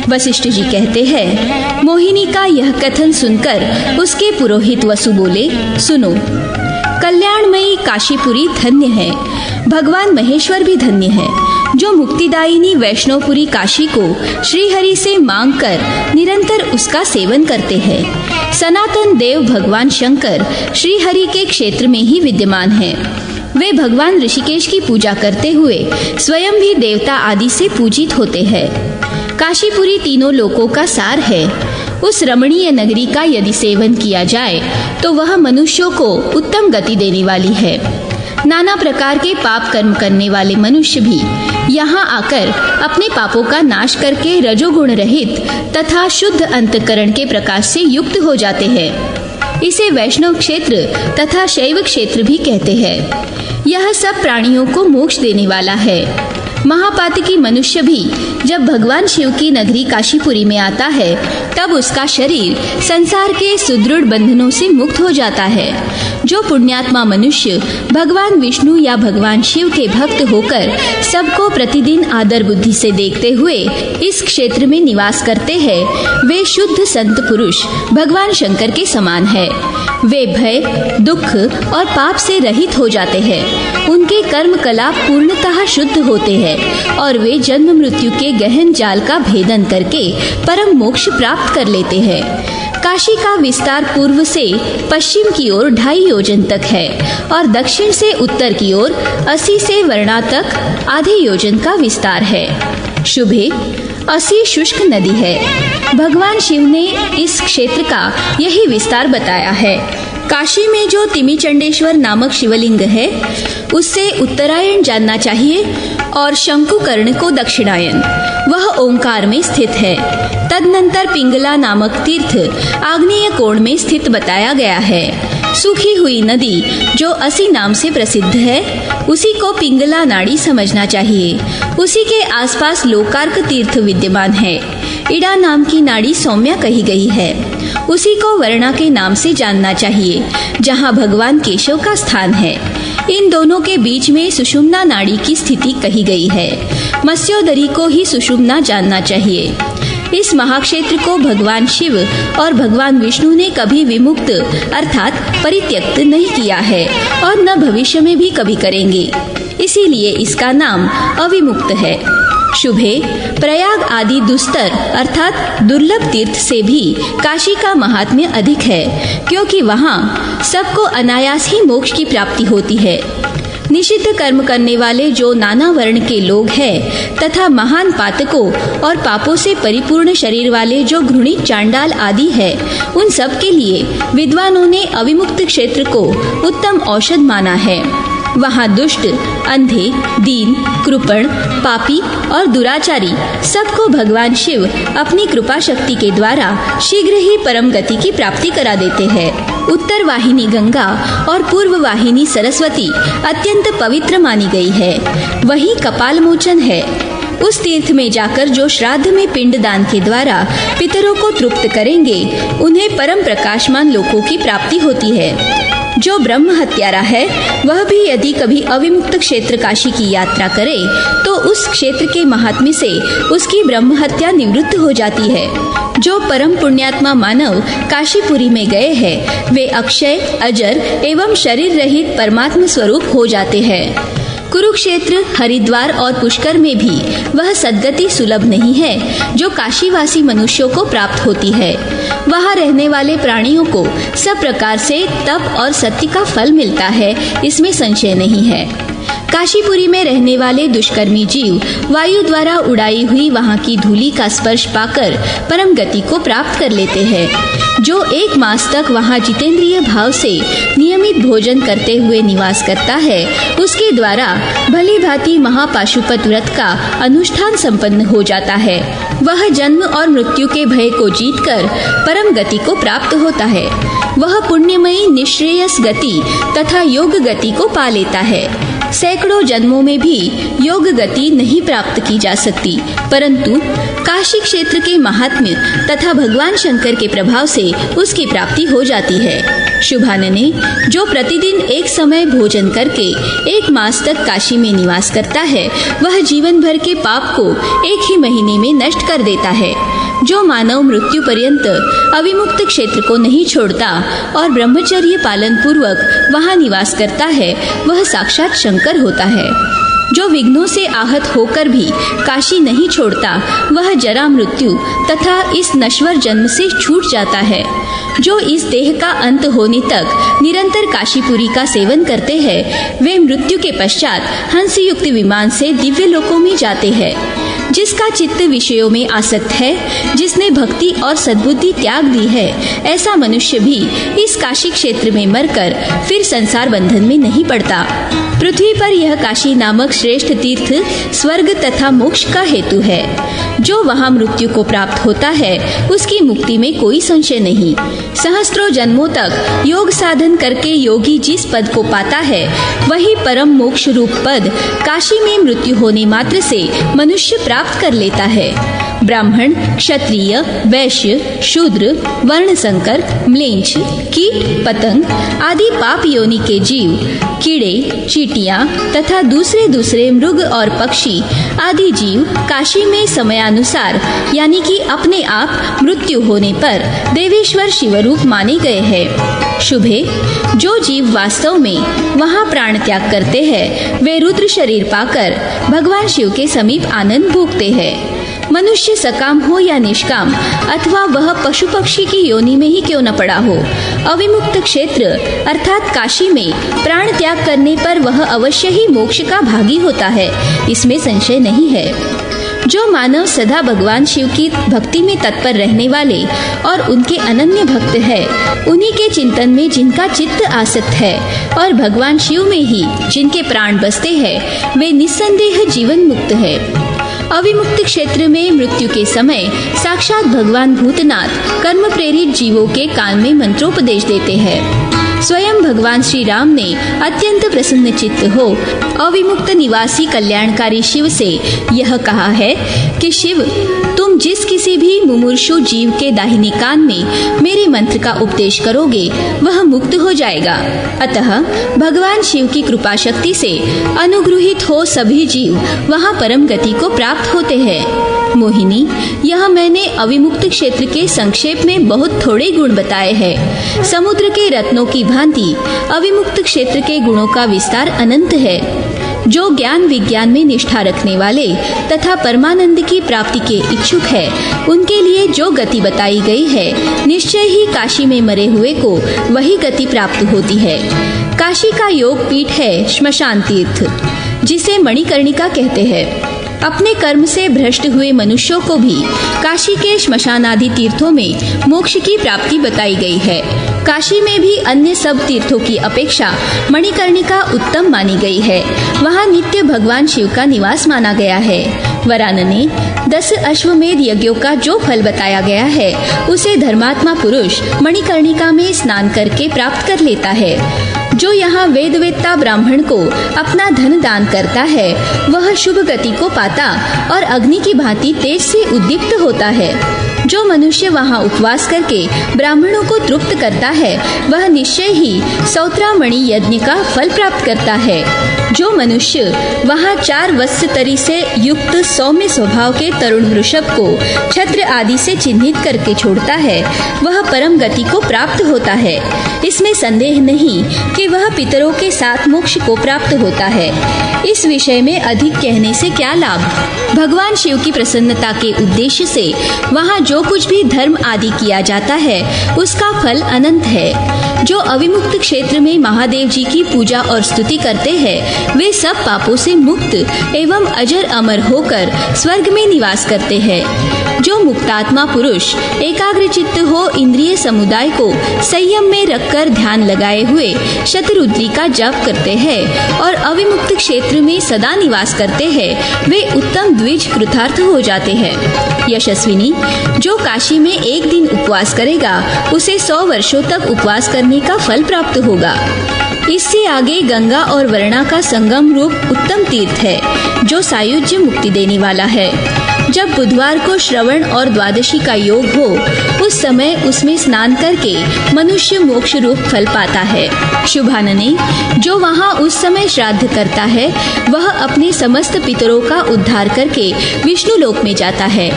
वशिष्ठ जी कहते हैं, मोहिनी का यह कथन सुनकर उसके पुरोहित वसु बोले, सुनो, कल्याणमयी काशीपुरी धन्य है, भगवान महेश्वर भी धन्य है, जो मुक्तिदायिनी वैष्णवपुरी काशी को श्रीहरि से मांगकर निरंतर उसका सेवन करते हैं। सनातन देव भगवान शंकर श्रीहरि के क्षेत्र में ही विद्यमान है। वे भगवान ऋषिकेश की पूजा करते हुए स्वयं भी देवता आदि से पूजित होते हैं। काशीपुरी तीनों लोकों का सार है। उस रमणीय नगरी का यदि सेवन किया जाए तो वह मनुष्यों को उत्तम गति देने वाली है। नाना प्रकार के पाप कर्म करने वाले मनुष्य भी यहाँ आकर अपने पापों का नाश करके रजोगुण रहित तथा शुद्ध अंतकरण के प्रकाश से युक्त हो जाते हैं। इसे वैष्णव क्षेत्र तथा शैव क्षेत्र भी कहते हैं। यह सब प्राणियों को मोक्ष देने वाला है। महापातकी मनुष्य भी जब भगवान शिव की नगरी काशीपुरी में आता है तब उसका शरीर संसार के सुदृढ़ बंधनों से मुक्त हो जाता है। जो पुण्यात्मा मनुष्य भगवान विष्णु या भगवान शिव के भक्त होकर सबको प्रतिदिन आदर बुद्धि से देखते हुए इस क्षेत्र में निवास करते हैं, वे शुद्ध संत पुरुष भगवान शंकर के समान है। वे भय, दुख और पाप से रहित हो जाते हैं। उनके कर्म कलाप पूर्णतः शुद्ध होते हैं और वे जन्म मृत्यु के गहन जाल का भेदन करके परम मोक्ष प्राप्त कर लेते हैं। काशी का विस्तार पूर्व से पश्चिम की ओर 2.5 योजन तक है और दक्षिण से उत्तर की ओर 80 से वर्णा तक आधे योजन का विस्तार है। शुभे 80 शुष्क नदी है। भगवान शिव ने इस क्षेत्र का यही विस्तार बताया है। काशी में जो तिमिचंडेश्वर नामक शिवलिंग है उससे उत्तरायण जानना चाहिए और शंकुकर्ण को दक्षिणायन। वह ओंकार में स्थित है। तदनंतर पिंगला नामक तीर्थ आग्नेय कोण में स्थित बताया गया है। सूखी हुई नदी जो असी नाम से प्रसिद्ध है उसी को पिंगला नाड़ी समझना चाहिए। उसी के आसपास लोकार्क तीर्थ विद्यमान है। इड़ा नाम की नाड़ी सौम्या कही गई है। उसी को वर्णा के नाम से जानना चाहिए जहाँ भगवान केशव का स्थान है। इन दोनों के बीच में सुषुम्ना नाड़ी की स्थिति कही गई है। मत्स्योदरी को ही सुषुम्ना जानना चाहिए। इस महाक्षेत्र को भगवान शिव और भगवान विष्णु ने कभी विमुक्त अर्थात परित्यक्त नहीं किया है और न भविष्य में भी कभी करेंगे। इसीलिए इसका नाम अविमुक्त है। शुभे प्रयाग आदि दुस्तर अर्थात दुर्लभ तीर्थ से भी काशी का महात्म्य अधिक है, क्योंकि वहाँ सबको अनायास ही मोक्ष की प्राप्ति होती है। निषिद्ध कर्म करने वाले जो नाना वर्ण के लोग हैं तथा महान पातकों और पापों से परिपूर्ण शरीर वाले जो घृणित चांडाल आदि है, उन सब के लिए विद्वानों ने अविमुक्त क्षेत्र को उत्तम औषध माना है। वहाँ दुष्ट, अंधे, दीन, कृपण, पापी और दुराचारी सबको भगवान शिव अपनी कृपा शक्ति के द्वारा शीघ्र ही परम गति की प्राप्ति करा देते हैं। उत्तर वाहिनी गंगा और पूर्व वाहिनी सरस्वती अत्यंत पवित्र मानी गई है। वही कपाल मोचन है। उस तीर्थ में जाकर जो श्राद्ध में पिंड दान के द्वारा पितरों को तृप्त करेंगे, उन्हें परम प्रकाशमान लोकों की प्राप्ति होती है। जो ब्रह्म हत्यारा है वह भी यदि कभी अविमुक्त क्षेत्र काशी की यात्रा करे तो उस क्षेत्र के महात्म्य से उसकी ब्रह्म हत्या निवृत्त हो जाती है। जो परम पुण्यात्मा मानव काशीपुरी में गए हैं वे अक्षय, अजर एवं शरीर रहित परमात्म स्वरूप हो जाते हैं। कुरुक्षेत्र, हरिद्वार और पुष्कर में भी वह सद्गति सुलभ नहीं है जो काशीवासी मनुष्यों को प्राप्त होती है। वहाँ रहने वाले प्राणियों को सब प्रकार से तप और सत्य का फल मिलता है, इसमें संशय नहीं है। काशीपुरी में रहने वाले दुष्कर्मी जीव वायु द्वारा उड़ाई हुई वहाँ की धूलि का स्पर्श पाकर परम गति को प्राप्त कर लेते हैं। जो 1 मास तक वहाँ जितेंद्रिय भाव से नियमित भोजन करते हुए निवास करता है, उसके द्वारा भली भांति महापाशुपत व्रत का अनुष्ठान संपन्न हो जाता है। वह जन्म और मृत्यु के भय को जीतकर परम गति को प्राप्त होता है। वह पुण्यमयी निश्रेयस गति तथा योग गति को पा लेता है। सैकड़ों जन्मों में भी योग गति नहीं प्राप्त की जा सकती, परंतु काशी क्षेत्र के महात्म्य तथा भगवान शंकर के प्रभाव से उसकी प्राप्ति हो जाती है। शुभानने, जो प्रतिदिन एक समय भोजन करके 1 मास तक काशी में निवास करता है, वह जीवन भर के पाप को 1 ही महीने में नष्ट कर देता है। जो मानव मृत्यु पर्यंत अविमुक्त क्षेत्र को नहीं छोड़ता और ब्रह्मचर्य पालन पूर्वक वहाँ निवास करता है, वह साक्षात शंकर होता है। जो विघ्नों से आहत होकर भी काशी नहीं छोड़ता, वह जरा मृत्यु तथा इस नश्वर जन्म से छूट जाता है। जो इस देह का अंत होने तक निरंतर काशीपुरी का सेवन करते हैं, वे मृत्यु के पश्चात हंसयुक्त विमान से दिव्य लोकों में जाते हैं। जिसका चित्त विषयों में आसक्त है, जिसने भक्ति और सद्बुद्धि त्याग दी है, ऐसा मनुष्य भी इस काशी क्षेत्र में मरकर फिर संसार बंधन में नहीं पड़ता। पृथ्वी पर यह काशी नामक श्रेष्ठ तीर्थ स्वर्ग तथा मोक्ष का हेतु है। जो वहाँ मृत्यु को प्राप्त होता है, उसकी मुक्ति में कोई संशय नहीं। सहस्त्रों जन्मों तक योग साधन करके योगी जिस पद को पाता है, वही परम मोक्ष रूप पद काशी में मृत्यु होने मात्र से मनुष्य प्राप्त कर लेता है। ब्राह्मण, क्षत्रिय, वैश्य, शूद्र, वर्ण संकर, म्लेच्छ, कीट, पतंग आदि पाप योनि के जीव, कीड़े, चींटियां तथा दूसरे मृग और पक्षी आदि जीव काशी में समयानुसार यानी कि अपने आप मृत्यु होने पर देवेश्वर शिवरूप माने गए हैं। शुभे, जो जीव वास्तव में वहाँ प्राण त्याग करते हैं, वे रुद्र शरीर पाकर भगवान शिव के समीप आनंद भोगते हैं। मनुष्य सकाम हो या निष्काम अथवा वह पशु पक्षी की योनि में ही क्यों न पड़ा हो, अविमुक्त क्षेत्र अर्थात काशी में प्राण त्याग करने पर वह अवश्य ही मोक्ष का भागी होता है, इसमें संशय नहीं है। जो मानव सदा भगवान शिव की भक्ति में तत्पर रहने वाले और उनके अनन्य भक्त है, उन्हीं के चिंतन में जिनका चित्त आसक्त है और भगवान शिव में ही जिनके प्राण बसते हैं, वे निस्संदेह जीवन मुक्त है। अविमुक्त क्षेत्र में मृत्यु के समय साक्षात भगवान भूतनाथ कर्म प्रेरित जीवों के कान में मंत्रोपदेश देते हैं। स्वयं भगवान श्री राम ने अत्यंत प्रसन्न चित्त हो अविमुक्त निवासी कल्याणकारी शिव से यह कहा है कि शिव, तुम जिस किसी भी मुमुर्षु जीव के दाहिने कान में मेरे मंत्र का उपदेश करोगे वह मुक्त हो जाएगा। अतः भगवान शिव की कृपा शक्ति से अनुग्रहित हो सभी जीव वहाँ परम गति को प्राप्त होते हैं। मोहिनी, यह मैंने अविमुक्त क्षेत्र के संक्षेप में बहुत थोड़े गुण बताए हैं। समुद्र के रत्नों की भांति अविमुक्त क्षेत्र के गुणों का विस्तार अनंत है। जो ज्ञान विज्ञान में निष्ठा रखने वाले तथा परमानंद की प्राप्ति के इच्छुक है, उनके लिए जो गति बताई गई है, निश्चय ही काशी में मरे हुए को वही गति प्राप्त होती है। काशी का योग पीठ है श्मशान तीर्थ, जिसे मणिकर्णिका कहते हैं। अपने कर्म से भ्रष्ट हुए मनुष्यों को भी काशी के श्मशान आदि तीर्थों में मोक्ष की प्राप्ति बताई गई है। काशी में भी अन्य सब तीर्थों की अपेक्षा मणिकर्णिका उत्तम मानी गई है। वहाँ नित्य भगवान शिव का निवास माना गया है। वरानने 10 अश्वमेध यज्ञों का जो फल बताया गया है, उसे धर्मात्मा पुरुष मणिकर्णिका में स्नान करके प्राप्त कर लेता है। जो यहाँ वेदवेत्ता ब्राह्मण को अपना धन दान करता है, वह शुभ गति को पाता और अग्नि की भांति तेज से उद्दीप्त होता है। जो मनुष्य वहाँ उपवास करके ब्राह्मणों को तृप्त करता है, वह निश्चय ही सौत्रामणि यज्ञ का फल प्राप्त करता है। जो मनुष्य वहाँ 4 वत्सतरी से युक्त सौम्य स्वभाव के तरुण वृषभ को छत्र आदि से चिन्हित करके छोड़ता है, वह परम गति को प्राप्त होता है। इसमें संदेह नहीं कि वह पितरों के साथ मोक्ष को प्राप्त होता है। इस विषय में अधिक कहने से क्या लाभ। भगवान शिव की प्रसन्नता के उद्देश्य से वहाँ जो कुछ भी धर्म आदि किया जाता है, उसका फल अनंत है। जो अविमुक्त क्षेत्र में महादेव जी की पूजा और स्तुति करते हैं, वे सब पापों से मुक्त एवं अजर अमर होकर स्वर्ग में निवास करते हैं। जो मुक्तात्मा पुरुष एकाग्रचित्त हो इंद्रिय समुदाय को संयम में रखकर ध्यान लगाए हुए शतरुद्री का जप करते हैं और अविमुक्त क्षेत्र में सदा निवास करते हैं, वे उत्तम द्विज कृतार्थ हो जाते हैं। यशस्विनी, जो काशी में एक दिन उपवास करेगा, उसे 100 वर्षों तक उपवास करने का फल प्राप्त होगा। इससे आगे गंगा और वरुणा का संगम रूप उत्तम तीर्थ है, जो सायुज्य मुक्ति देने वाला है। जब बुधवार को श्रवण और द्वादशी का योग हो, उस समय उसमें स्नान करके मनुष्य मोक्ष रूप फल पाता है। शुभानने, जो वहाँ उस समय श्राद्ध करता है, वह अपने समस्त पितरों का उद्धार करके विष्णु लोक में जाता है।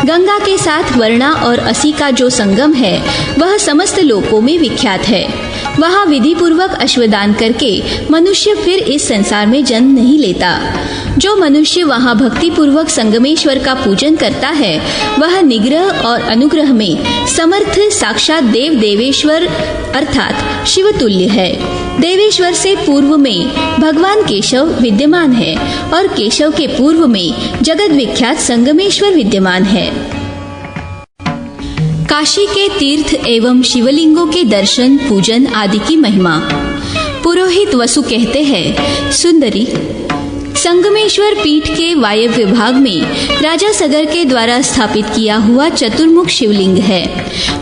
गंगा के साथ वरुणा और असी का जो संगम है, वह समस्त लोकों में विख्यात है। वहाँ विधि पूर्वक अश्वदान करके मनुष्य फिर इस संसार में जन्म नहीं लेता। जो मनुष्य वहाँ भक्ति पूर्वक संगमेश्वर का पूजन करता है, वह निग्रह और अनुग्रह में समर्थ साक्षात देव देवेश्वर अर्थात शिव तुल्य है। देवेश्वर से पूर्व में भगवान केशव विद्यमान है और केशव के पूर्व में जगत विख्यात संगमेश्वर विद्यमान है। काशी के तीर्थ एवं शिवलिंगों के दर्शन पूजन आदि की महिमा। पुरोहित वसु कहते हैं, सुंदरी, संगमेश्वर पीठ के वायव्य भाग में राजा सगर के द्वारा स्थापित किया हुआ चतुर्मुख शिवलिंग है।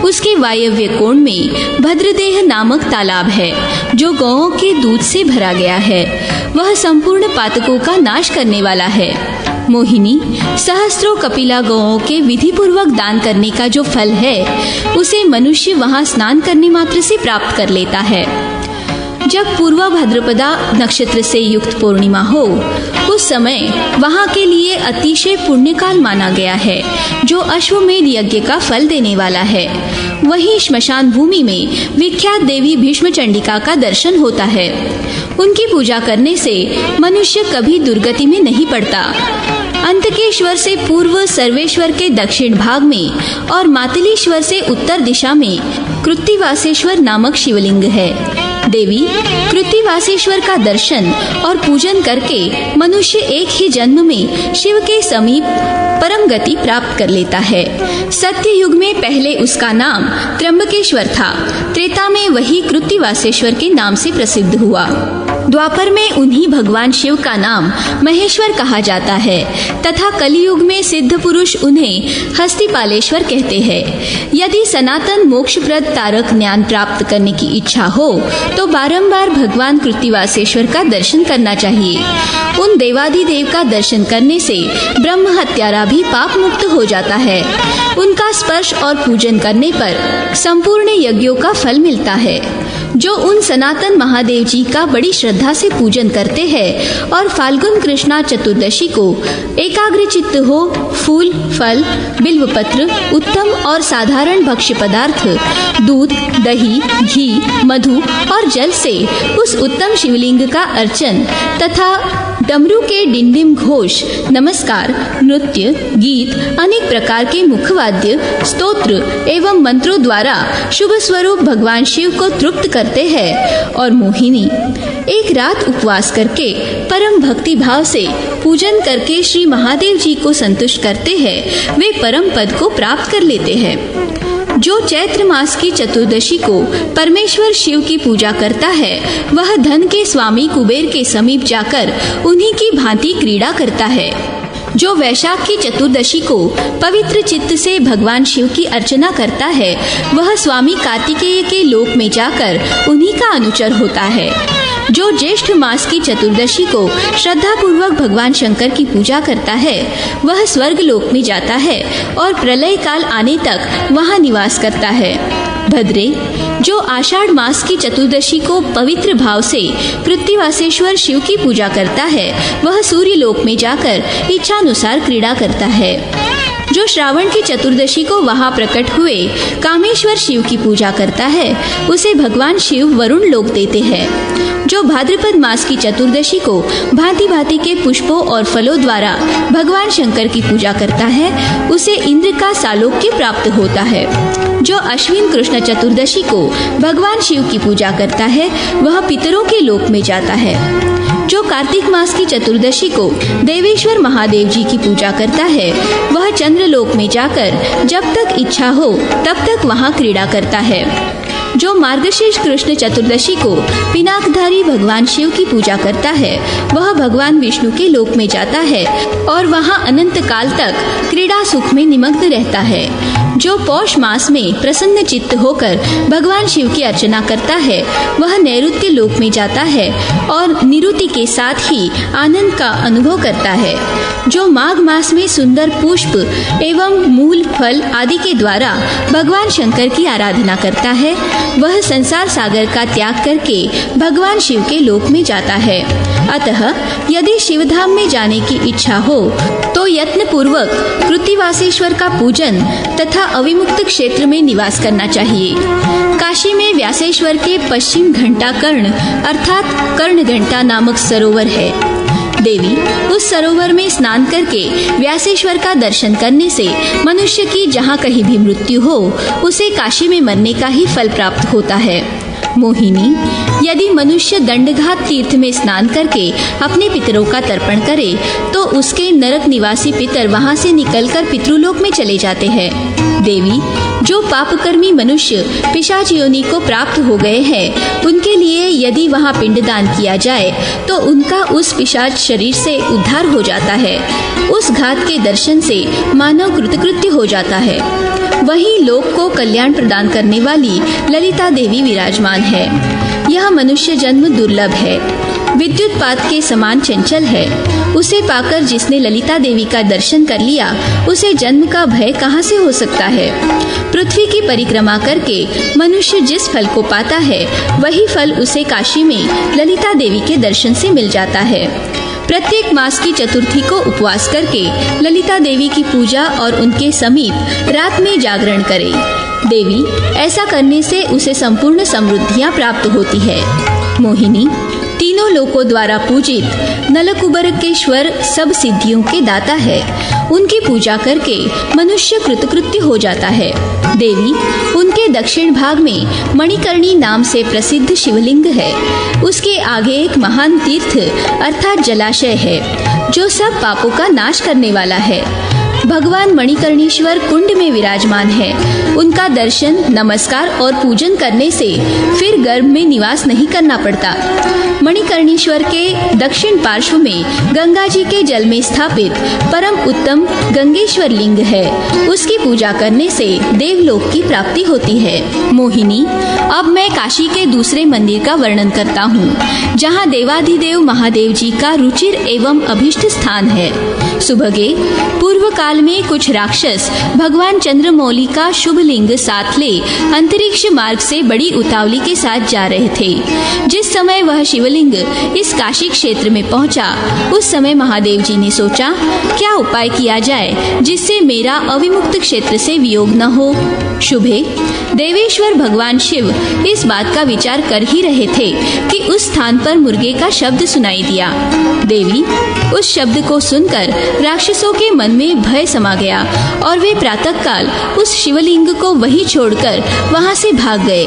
उसके वायव्य कोण में भद्रदेह नामक तालाब है, जो गौओं के दूध से भरा गया है। वह संपूर्ण पातकों का नाश करने वाला है। मोहिनी, सहस्त्रों कपिला गौओं के विधि पूर्वक दान करने का जो फल है, उसे मनुष्य वहाँ स्नान करने मात्र से प्राप्त कर लेता है। जब पूर्वा भाद्रपदा नक्षत्र से युक्त पूर्णिमा हो, उस समय वहाँ के लिए अतिशय पुण्यकाल माना गया है, जो अश्वमेध यज्ञ का फल देने वाला है। वहीं श्मशान भूमि में विख्यात देवी भीष्म चंडिका का दर्शन होता है। उनकी पूजा करने से मनुष्य कभी दुर्गति में नहीं पड़ता। अंतकेश्वर से पूर्व सर्वेश्वर के दक्षिण भाग में और मातलीश्वर से उत्तर दिशा में कृत्तिवासेश्वर नामक शिवलिंग है। देवी, कृत्तिवासेश्वर का दर्शन और पूजन करके मनुष्य एक ही जन्म में शिव के समीप परम गति प्राप्त कर लेता है। सत्य युग में पहले उसका नाम त्र्यंबकेश्वर था। त्रेता में वही कृत्तिवासेश्वर के नाम से प्रसिद्ध हुआ। द्वापर में उन्हीं भगवान शिव का नाम महेश्वर कहा जाता है तथा कलियुग में सिद्ध पुरुष उन्हें हस्तिपालेश्वर कहते हैं। यदि सनातन मोक्षप्रद तारक ज्ञान प्राप्त करने की इच्छा हो तो बारंबार भगवान कृत्तिवासेश्वर का दर्शन करना चाहिए। उन देवाधिदेव का दर्शन करने से ब्रह्म हत्यारा भी पाप मुक्त हो जाता है। उनका स्पर्श और पूजन करने पर संपूर्ण यज्ञों का फल मिलता है। जो उन सनातन महादेव जी का बड़ी श्रद्धा से पूजन करते हैं और फाल्गुन कृष्णा चतुर्दशी को एकाग्र चित्त हो फूल, फल, बिल्वपत्र, उत्तम और साधारण भक्ष्य पदार्थ, दूध, दही, घी, मधु और जल से उस उत्तम शिवलिंग का अर्चन तथा डमरू के डिंडिम घोष, नमस्कार, नृत्य, गीत, अनेक प्रकार के मुखवाद्य, स्तोत्र एवं मंत्रों द्वारा शुभ स्वरूप भगवान शिव को तृप्त करते हैं और मोहिनी एक रात उपवास करके परम भक्ति भाव से पूजन करके श्री महादेव जी को संतुष्ट करते हैं, वे परम पद को प्राप्त कर लेते हैं। जो चैत्र मास की चतुर्दशी को परमेश्वर शिव की पूजा करता है वह धन के स्वामी कुबेर के समीप जाकर उन्हीं की भांति क्रीड़ा करता है। जो वैशाख की चतुर्दशी को पवित्र चित्त से भगवान शिव की अर्चना करता है वह स्वामी कार्तिकेय के लोक में जाकर उन्हीं का अनुचर होता है। जो ज्येष्ठ मास की चतुर्दशी को श्रद्धा पूर्वक भगवान शंकर की पूजा करता है वह स्वर्ग लोक में जाता है और प्रलय काल आने तक वहां निवास करता है। भद्रे, जो आषाढ़ मास की चतुर्दशी को पवित्र भाव से कृत्तिवासेश्वर शिव की पूजा करता है वह सूर्य लोक में जाकर इच्छानुसार क्रीड़ा करता है। जो श्रावण की चतुर्दशी को वहां प्रकट हुए कामेश्वर शिव की पूजा करता है उसे भगवान शिव वरुण लोक देते हैं। जो भाद्रपद मास की चतुर्दशी को भांति भांति के पुष्पों और फलों द्वारा भगवान शंकर की पूजा करता है उसे इंद्र का सालोक्य प्राप्त होता है। जो अश्विन कृष्ण चतुर्दशी को भगवान शिव की पूजा करता है वह पितरों के लोक में जाता है। जो कार्तिक मास की चतुर्दशी को देवेश्वर महादेव जी की पूजा करता है वह चंद्रलोक में जाकर जब तक इच्छा हो तब तक वहां क्रीड़ा करता है। जो मार्गशीर्ष कृष्ण चतुर्दशी को पिनाकधारी भगवान शिव की पूजा करता है वह भगवान विष्णु के लोक में जाता है और वहां अनंत काल तक क्रीड़ा सुख में निमग्न रहता है। जो पौष मास में प्रसन्न चित्त होकर भगवान शिव की अर्चना करता है वह नैऋत्य लोक में जाता है और निरुति के साथ ही आनंद का अनुभव करता है। जो माघ मास में सुंदर पुष्प एवं मूल, फल आदि के द्वारा भगवान शंकर की आराधना करता है वह संसार सागर का त्याग करके भगवान शिव के लोक में जाता है। अतः यदि शिवधाम में जाने की इच्छा हो तो यत्न पूर्वक कृत्तिवासेश्वर का पूजन तथा अविमुक्त क्षेत्र में निवास करना चाहिए। काशी में व्यासेश्वर के पश्चिम घंटा कर्ण अर्थात कर्ण घंटा नामक सरोवर है। देवी, उस सरोवर में स्नान करके व्यासेश्वर का दर्शन करने से मनुष्य की जहाँ कहीं भी मृत्यु हो उसे काशी में मरने का ही फल प्राप्त होता है। मोहिनी, यदि मनुष्य दंडघाट तीर्थ में स्नान करके अपने पितरों का तर्पण करे तो उसके नरक निवासी पितर वहां से निकलकर पितृलोक में चले जाते हैं। देवी, जो पापकर्मी मनुष्य पिशाच योनि को प्राप्त हो गए हैं उनके लिए यदि वहां पिंडदान किया जाए तो उनका उस पिशाच शरीर से उद्धार हो जाता है। उस घाट के दर्शन से मानव कृतकृत्य हो जाता है। वहीं लोक को कल्याण प्रदान करने वाली ललिता देवी विराजमान है। यह मनुष्य जन्म दुर्लभ है, विद्युत पात के समान चंचल है। उसे पाकर जिसने ललिता देवी का दर्शन कर लिया उसे जन्म का भय कहाँ से हो सकता है। पृथ्वी की परिक्रमा करके मनुष्य जिस फल को पाता है वही फल उसे काशी में ललिता देवी के दर्शन से मिल जाता है। प्रत्येक मास की चतुर्थी को उपवास करके ललिता देवी की पूजा और उनके समीप रात में जागरण करे। देवी, ऐसा करने से उसे संपूर्ण समृद्धियां प्राप्त होती है। मोहिनी, तीनों लोकों द्वारा पूजित नलकुबरकेश्वर सब सिद्धियों के दाता है। उनकी पूजा करके मनुष्य कृतकृत्य हो जाता है। देवी, उनके दक्षिण भाग में मणिकर्णी नाम से प्रसिद्ध शिवलिंग है। उसके आगे एक महान तीर्थ अर्थात जलाशय है जो सब पापों का नाश करने वाला है। भगवान मणिकर्णेश्वर कुंड में विराजमान है। उनका दर्शन, नमस्कार और पूजन करने से फिर गर्भ में निवास नहीं करना पड़ता। मणिकर्णेश्वर के दक्षिण पार्श्व में गंगा जी के जल में स्थापित परम उत्तम गंगेश्वर लिंग है। उसकी पूजा करने से देवलोक की प्राप्ति होती है। मोहिनी, अब मैं काशी के दूसरे मंदिर का वर्णन करता हूँ, जहाँ देवाधिदेव महादेव जी का रुचिर एवं अभिष्ट स्थान है। सुभगे, पूर्व काल में कुछ राक्षस भगवान चंद्रमौली का शुभ लिंग साथ ले अंतरिक्ष मार्ग से बड़ी उतावली के साथ जा रहे थे। जिस समय वह शिवलिंग इस काशी क्षेत्र में पहुंचा, उस समय महादेव जी ने सोचा, क्या उपाय किया जाए जिससे मेरा अविमुक्त क्षेत्र से वियोग न हो। शुभे, देवेश्वर भगवान शिव इस बात का विचार कर ही रहे थे कि उस स्थान पर मुर्गे का शब्द सुनाई दिया। देवी, उस शब्द को सुनकर राक्षसों के मन में भय समा गया और वे प्रातःकाल उस शिवलिंग को वहीं छोड़कर वहां से भाग गए।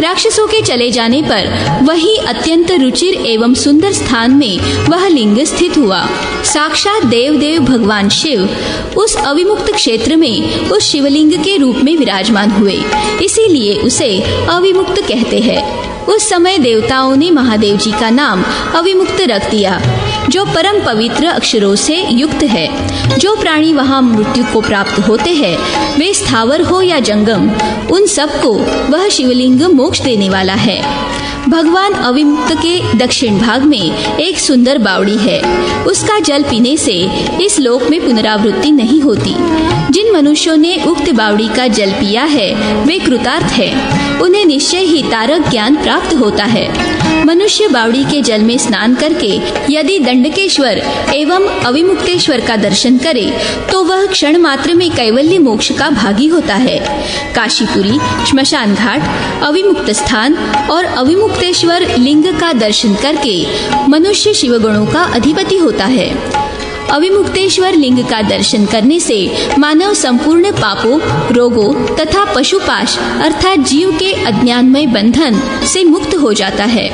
राक्षसों के चले जाने पर वही अत्यंत रुचिर एवं सुंदर स्थान में वह लिंग स्थित हुआ। साक्षात देव भगवान शिव उस अविमुक्त क्षेत्र में उस शिवलिंग के रूप में विराजमान हुए, इसीलिए उसे अविमुक्त कहते हैं। उस समय देवताओं ने महादेव जी का नाम अविमुक्त रख दिया, जो परम पवित्र अक्षरों से युक्त है। जो प्राणी वहाँ मृत्यु को प्राप्त होते हैं, वे स्थावर हो या जंगम, उन सबको वह शिवलिंग मोक्ष देने वाला है। भगवान अविमुक्त के दक्षिण भाग में एक सुंदर बावड़ी है। उसका जल पीने से इस लोक में पुनरावृत्ति नहीं होती। जिन मनुष्यों ने उक्त बावड़ी का जल पिया है, वे कृतार्थ है। उन्हें निश्चय ही तारक ज्ञान प्राप्त होता है। मनुष्य बावड़ी के जल में स्नान करके यदि दंडकेश्वर एवं अविमुक्तेश्वर का दर्शन करे, तो वह क्षण मात्र में कैवल्य मोक्ष का भागी होता है। काशीपुरी, श्मशान घाट, अविमुक्त स्थान और अविमुक्तेश्वर लिंग का दर्शन करके मनुष्य शिवगुणों का अधिपति होता है। अविमुक्तेश्वर लिंग का दर्शन करने से मानव संपूर्ण पापों, रोगों तथा पशुपाश अर्थात जीव के अज्ञानमय बंधन से मुक्त हो जाता है।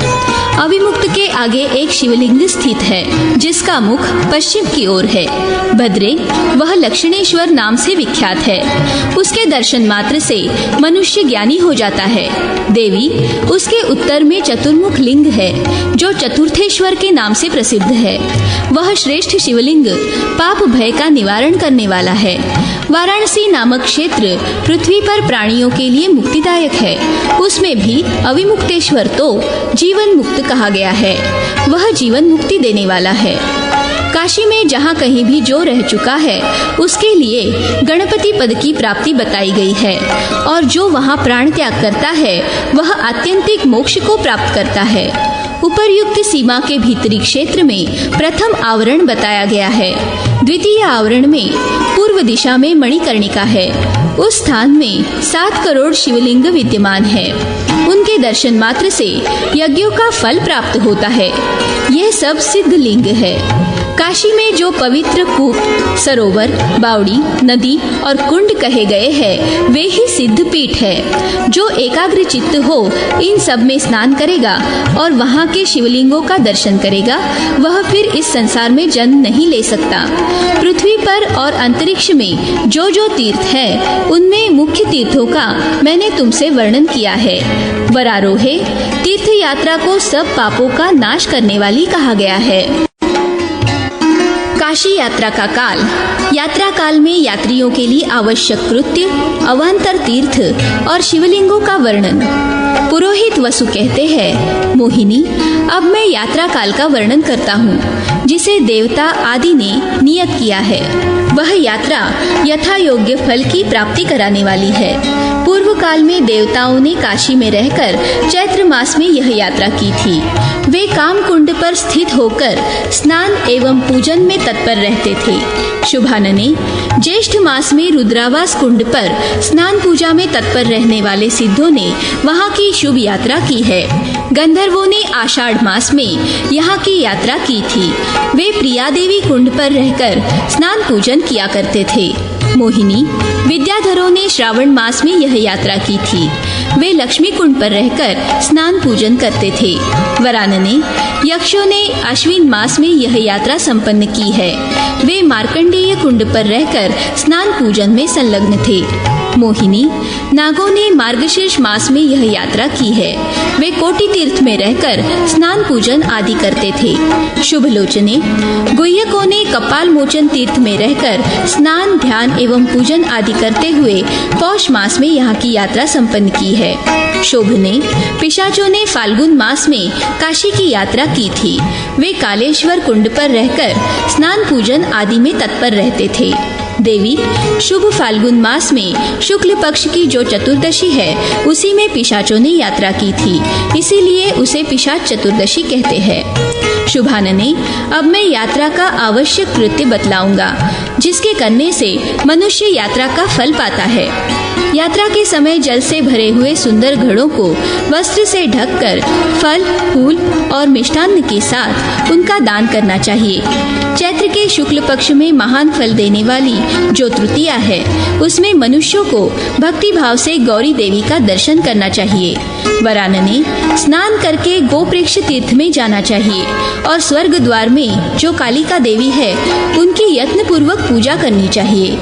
अविमुक्त के आगे एक शिवलिंग स्थित है, जिसका मुख पश्चिम की ओर है। भद्रे, वह लक्षणेश्वर नाम से विख्यात है। उसके दर्शन मात्र से मनुष्य ज्ञानी हो जाता है। देवी, उसके उत्तर में चतुर्मुख लिंग है, जो चतुर्थेश्वर के नाम से प्रसिद्ध है। वह श्रेष्ठ शिवलिंग पाप भय का निवारण करने वाला है। वाराणसी नामक क्षेत्र पृथ्वी पर प्राणियों के लिए मुक्तिदायक है। उसमें भी अविमुक्तेश्वर तो जीवन मुक्त कहा गया है। वह जीवन मुक्ति देने वाला है। काशी में जहाँ कहीं भी जो रह चुका है, उसके लिए गणपति पद की प्राप्ति बताई गई है, और जो वहाँ प्राण त्याग करता है, वह आत्यंतिक मोक्ष को प्राप्त करता है। उपर्युक्त सीमा के भीतरी क्षेत्र में प्रथम आवरण बताया गया है। द्वितीय आवरण में पूर्व दिशा में मणिकर्णिका है। उस स्थान में 7 करोड़ शिवलिंग विद्यमान है। उनके दर्शन मात्र से यज्ञों का फल प्राप्त होता है। यह सब सिद्ध लिंग है। काशी में जो पवित्र कूप, सरोवर, बावड़ी, नदी और कुंड कहे गए हैं, वे ही सिद्ध पीठ है। जो एकाग्र चित्त हो इन सब में स्नान करेगा और वहाँ के शिवलिंगों का दर्शन करेगा, वह फिर इस संसार में जन्म नहीं ले सकता। पृथ्वी पर और अंतरिक्ष में जो जो तीर्थ है, उनमें मुख्य तीर्थों का मैंने तुमसे वर्णन किया है। वरारोहे, तीर्थ यात्रा को सब पापों का नाश करने वाली कहा गया है। काशी यात्रा का काल। यात्रा काल में यात्रियों के लिए आवश्यक कृत्य, अवान्तर तीर्थ और शिवलिंगों का वर्णन। पुरोहित वसु कहते हैं, मोहिनी, अब मैं यात्रा काल का वर्णन करता हूँ, जिसे देवता आदि ने नियत किया है। वह यात्रा यथा योग्य फल की प्राप्ति कराने वाली है। पूर्व काल में देवताओं ने काशी में रहकर चैत्र मास में यह यात्रा की थी। वे काम कुंड पर स्थित होकर स्नान एवं पूजन में तत्पर रहते थे। शुभानने, ज्येष्ठ मास में रुद्रावास कुंड पर स्नान पूजा में तत्पर रहने वाले सिद्धों ने वहाँ की शुभ यात्रा की है। गंधर्वों ने आषाढ़ मास में यहाँ की यात्रा की थी। वे प्रियादेवी कुंड पर रहकर स्नान पूजन किया करते थे। मोहिनी, विद्याधरों ने श्रावण मास में यह यात्रा की थी। वे लक्ष्मी कुंड पर रहकर स्नान पूजन करते थे। वरानने, यक्षों ने अश्विन मास में यह यात्रा संपन्न की है। वे मार्कंडेय कुंड पर रहकर स्नान पूजन में संलग्न थे। मोहिनी, नागों ने मार्गशीर्ष मास में यह यात्रा की है। वे कोटि तीर्थ में रहकर स्नान पूजन आदि करते थे। शुभलोचने, गुह्यकों ने कपाल मोचन तीर्थ में रहकर स्नान, ध्यान एवं पूजन आदि करते हुए पौष मास में यहाँ की यात्रा संपन्न की है। शोभने, पिशाचों ने फाल्गुन मास में काशी की यात्रा की थी। वे कालेश्वर कुंड पर रहकर स्नान पूजन आदि में तत्पर रहते थे। देवी, शुभ फाल्गुन मास में शुक्ल पक्ष की जो चतुर्दशी है उसी में पिशाचों ने यात्रा की थी, इसीलिए उसे पिशाच चतुर्दशी कहते हैं। शुभानने, अब मैं यात्रा का आवश्यक कृत्य बतलाऊंगा जिसके करने से मनुष्य यात्रा का फल पाता है। यात्रा के समय जल से भरे हुए सुंदर घड़ों को वस्त्र से ढककर फल, फूल और मिष्टान्न के साथ उनका दान करना चाहिए। चैत्र के शुक्ल पक्ष में महान फल देने वाली जो तृतीया है उसमें मनुष्यों को भक्ति भाव से गौरी देवी का दर्शन करना चाहिए। वरानने, स्नान करके गोप्रेक्ष तीर्थ में जाना चाहिए और स्वर्ग द्वार में जो कालिका देवी है उनकी यत्न पूर्वक पूजा करनी चाहिए।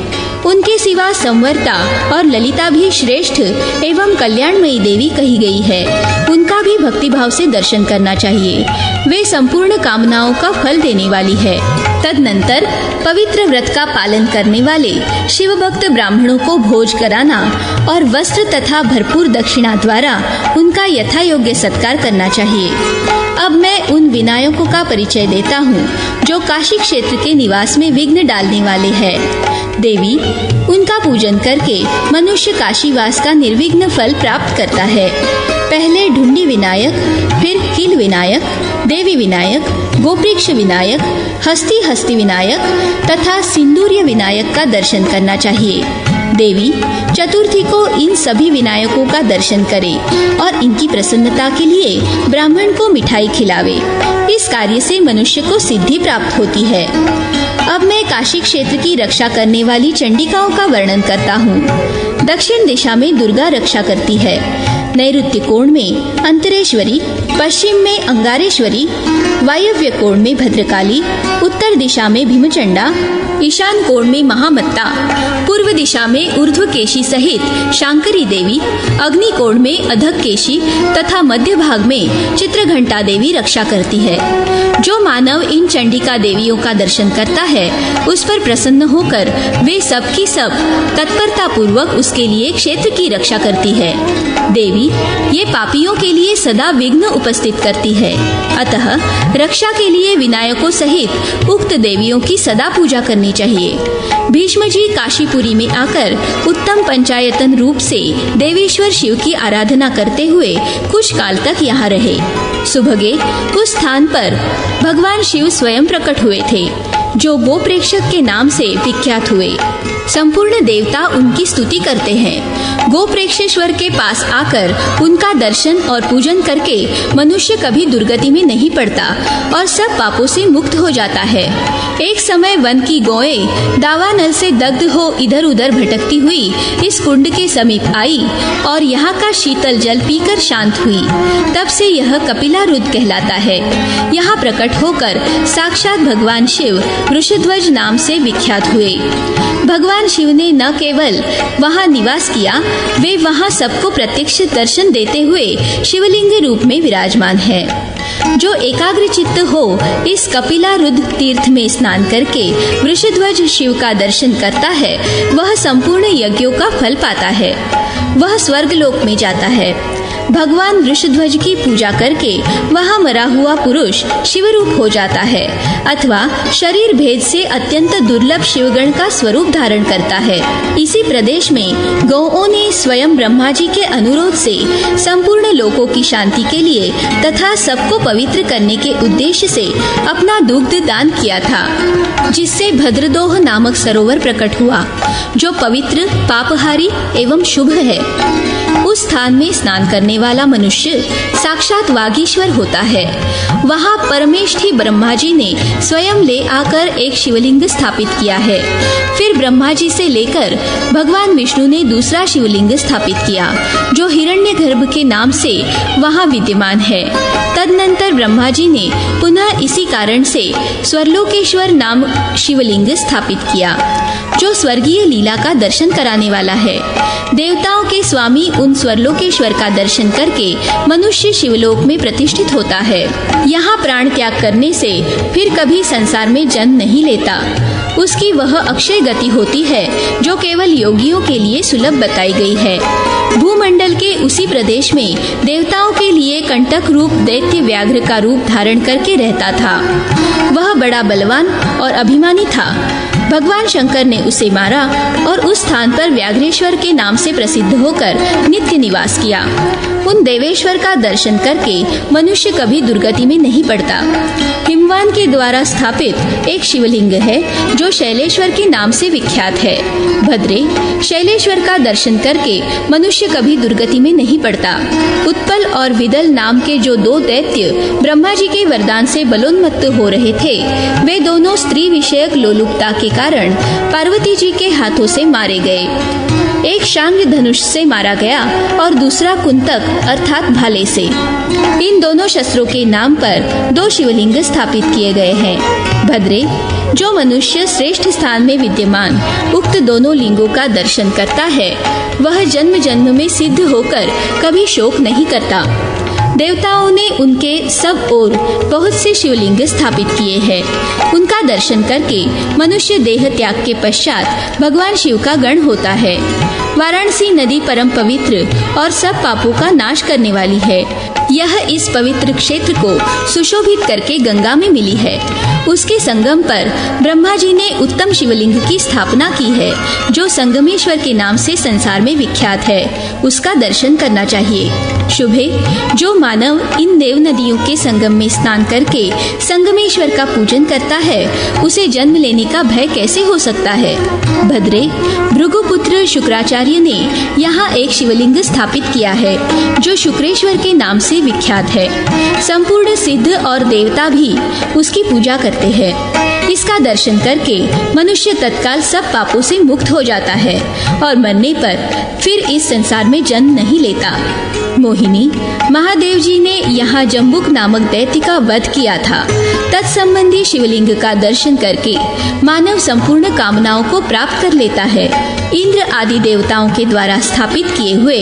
उनके सिवा संवरता और ललिता भी श्रेष्ठ एवं कल्याणमयी देवी कही गई है। उनका भी भक्ति भाव से दर्शन करना चाहिए। वे संपूर्ण कामनाओं का फल देने वाली है। तदनंतर पवित्र व्रत का पालन करने वाले शिव भक्त ब्राह्मणों को भोज कराना और वस्त्र तथा भरपूर दक्षिणा द्वारा उनका यथा योग्य सत्कार करना चाहिए। अब मैं उन विनायकों का परिचय देता हूँ जो काशी क्षेत्र के निवास में विघ्न डालने वाले हैं। देवी, उनका पूजन करके मनुष्य काशीवास का निर्विघ्न फल प्राप्त करता है। पहले ढुंडी विनायक, फिर कील विनायक, देवी विनायक, गोप्रेक्ष विनायक, हस्ती विनायक तथा सिंदूर्य विनायक का दर्शन करना चाहिए। देवी, चतुर्थी को इन सभी विनायकों का दर्शन करे और इनकी प्रसन्नता के लिए ब्राह्मण को मिठाई खिलावे। इस कार्य से मनुष्य को सिद्धि प्राप्त होती है। अब मैं काशी क्षेत्र की रक्षा करने वाली चंडिकाओं का वर्णन करता हूँ। दक्षिण दिशा में दुर्गा रक्षा करती है। नैऋत्य कोण में अंतरेश्वरी, पश्चिम में अंगारेश्वरी, वायव्य कोण में भद्रकाली, उत्तर दिशा में भीमचंडा, ईशान कोण में महामत्ता, पूर्व दिशा में ऊर्ध्वकेशी सहित शांकरी देवी, अग्नि कोण में अधकेशी तथा मध्य भाग में चित्रघंटा देवी रक्षा करती है। जो मानव इन चंडिका देवियों का दर्शन करता है उस पर प्रसन्न होकर वे सब की सब तत्परता पूर्वक उसके लिए क्षेत्र की रक्षा करती है। देवी, ये पापियों के लिए सदा विघ्न उपस्थित करती है। अतः रक्षा के लिए विनायकों सहित उक्त देवियों की सदा पूजा करनी चाहिए। भीष्म जी काशीपुरी में आकर उत्तम पंचायतन रूप से देवेश्वर शिव की आराधना करते हुए कुछ काल तक यहाँ रहे। सुभगे उस स्थान पर भगवान शिव स्वयं प्रकट हुए थे जो गोप्रेक्षक के नाम से विख्यात हुए। संपूर्ण देवता उनकी स्तुति करते हैं। गोप्रेक्षेश्वर के पास आकर उनका दर्शन और पूजन करके मनुष्य कभी दुर्गति में नहीं पड़ता और सब पापों से मुक्त हो जाता है। एक समय वन की गौएं दावानल से दग्ध हो इधर उधर भटकती हुई इस कुंड के समीप आई और यहाँ का शीतल जल पीकर शांत हुई। तब से यह कपिलारुद्र कहलाता है। यहाँ प्रकट होकर साक्षात भगवान शिव वृषध्वज नाम से विख्यात हुए। भगवान शिव ने न केवल वहाँ निवास किया, वे वहाँ सबको प्रत्यक्ष दर्शन देते हुए शिवलिंग रूप में विराजमान है। जो एकाग्र चित्त हो इस कपिलारुद्र तीर्थ में स्नान करके वृषध्वज शिव का दर्शन करता है वह संपूर्ण यज्ञों का फल पाता है। वह स्वर्गलोक में जाता है। भगवान वृषध्वज की पूजा करके वहाँ मरा हुआ पुरुष शिवरूप हो जाता है अथवा शरीर भेद से अत्यंत दुर्लभ शिवगण का स्वरूप धारण करता है। इसी प्रदेश में गौओं ने स्वयं ब्रह्मा जी के अनुरोध से संपूर्ण लोकों की शांति के लिए तथा सबको पवित्र करने के उद्देश्य से अपना दुग्ध दान किया था, जिससे भद्रदोह नामक सरोवर प्रकट हुआ जो पवित्र, पापहारी एवं शुभ है। उस स्थान में स्नान करने वाला मनुष्य साक्षात वागीश्वर होता है। वहाँ परमेष्ठी ब्रह्मा जी ने स्वयं ले आकर एक शिवलिंग स्थापित किया है। फिर ब्रह्मा जी से लेकर भगवान विष्णु ने दूसरा शिवलिंग स्थापित किया, जो हिरण्यगर्भ के नाम से वहाँ विद्यमान है। तदनंतर ब्रह्मा जी ने पुनः इसी कारण से स्वर्लोकेश्वर नाम शिवलिंग स्थापित किया, जो स्वर्गीय लीला का दर्शन कराने वाला है। देवताओं के स्वामी उन स्वर्लोकेश्वर का दर्शन करके मनुष्य शिवलोक में प्रतिष्ठित होता है। यहाँ प्राण त्याग करने से फिर कभी संसार में जन्म नहीं लेता। उसकी वह अक्षय गति होती है जो केवल योगियों के लिए सुलभ बताई गई है। भूमंडल के उसी प्रदेश में देवताओं के लिए कंटक रूप दैत्य व्याघ्र का रूप धारण करके रहता था। वह बड़ा बलवान और अभिमानी था। भगवान शंकर ने उसे मारा और उस स्थान पर व्याघ्रेश्वर के नाम से प्रसिद्ध होकर नित्य निवास किया। उन देवेश्वर का दर्शन करके मनुष्य कभी दुर्गति में नहीं पड़ता। हिमवान के द्वारा स्थापित एक शिवलिंग है जो शैलेश्वर के नाम से विख्यात है। भद्रे, शैलेश्वर का दर्शन करके मनुष्य कभी दुर्गति में नहीं पड़ता। उत्पल और विदल नाम के जो दो दैत्य ब्रह्मा जी के वरदान से बलोन्मत्त हो रहे थे, वे दोनों स्त्री विषयक लोलुपता के कारण पार्वती जी के हाथों से मारे गए। एक शांग धनुष से मारा गया और दूसरा कुंतक अर्थात भाले से। इन दोनों शस्त्रों के नाम पर दो शिवलिंग स्थापित किए गए हैं। भद्रे, जो मनुष्य श्रेष्ठ स्थान में विद्यमान उक्त दोनों लिंगों का दर्शन करता है, वह जन्म जन्म में सिद्ध होकर कभी शोक नहीं करता। देवताओं ने उनके सब ओर बहुत से शिवलिंग स्थापित किए हैं। उनका दर्शन करके मनुष्य देह त्याग के पश्चात भगवान शिव का गण होता है। वाराणसी नदी परम पवित्र और सब पापों का नाश करने वाली है। यह इस पवित्र क्षेत्र को सुशोभित करके गंगा में मिली है। उसके संगम पर ब्रह्मा जी ने उत्तम शिवलिंग की स्थापना की है, जो संगमेश्वर के नाम से संसार में विख्यात है। उसका दर्शन करना चाहिए। शुभे, जो मानव इन देव नदियों के संगम में स्नान करके संगमेश्वर का पूजन करता है, उसे जन्म लेने का भय कैसे हो सकता है। भद्रे, भृगुपुत्र शुक्राचार्य ने यहाँ एक शिवलिंग स्थापित किया है, जो शुक्रेश्वर के नाम से विख्यात है। संपूर्ण सिद्ध और देवता भी उसकी पूजा करते हैं। इसका दर्शन करके मनुष्य तत्काल सब पापों से मुक्त हो जाता है और मरने पर फिर इस संसार में जन्म नहीं लेता। मोहिनी, महादेव जी ने यहाँ जम्बुक नामक दैत्य का वध किया था। तत्संबंधी शिवलिंग का दर्शन करके मानव संपूर्ण कामनाओं को प्राप्त कर लेता है। इंद्र आदि देवताओं के द्वारा स्थापित किए हुए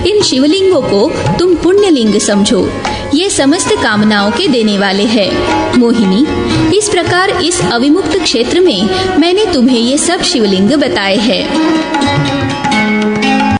इन शिवलिंगों को तुम पुण्यलिंग समझो। ये समस्त कामनाओं के देने वाले हैं। मोहिनी, इस प्रकार इस अविमुक्त क्षेत्र में मैंने तुम्हें ये सब शिवलिंग बताए हैं।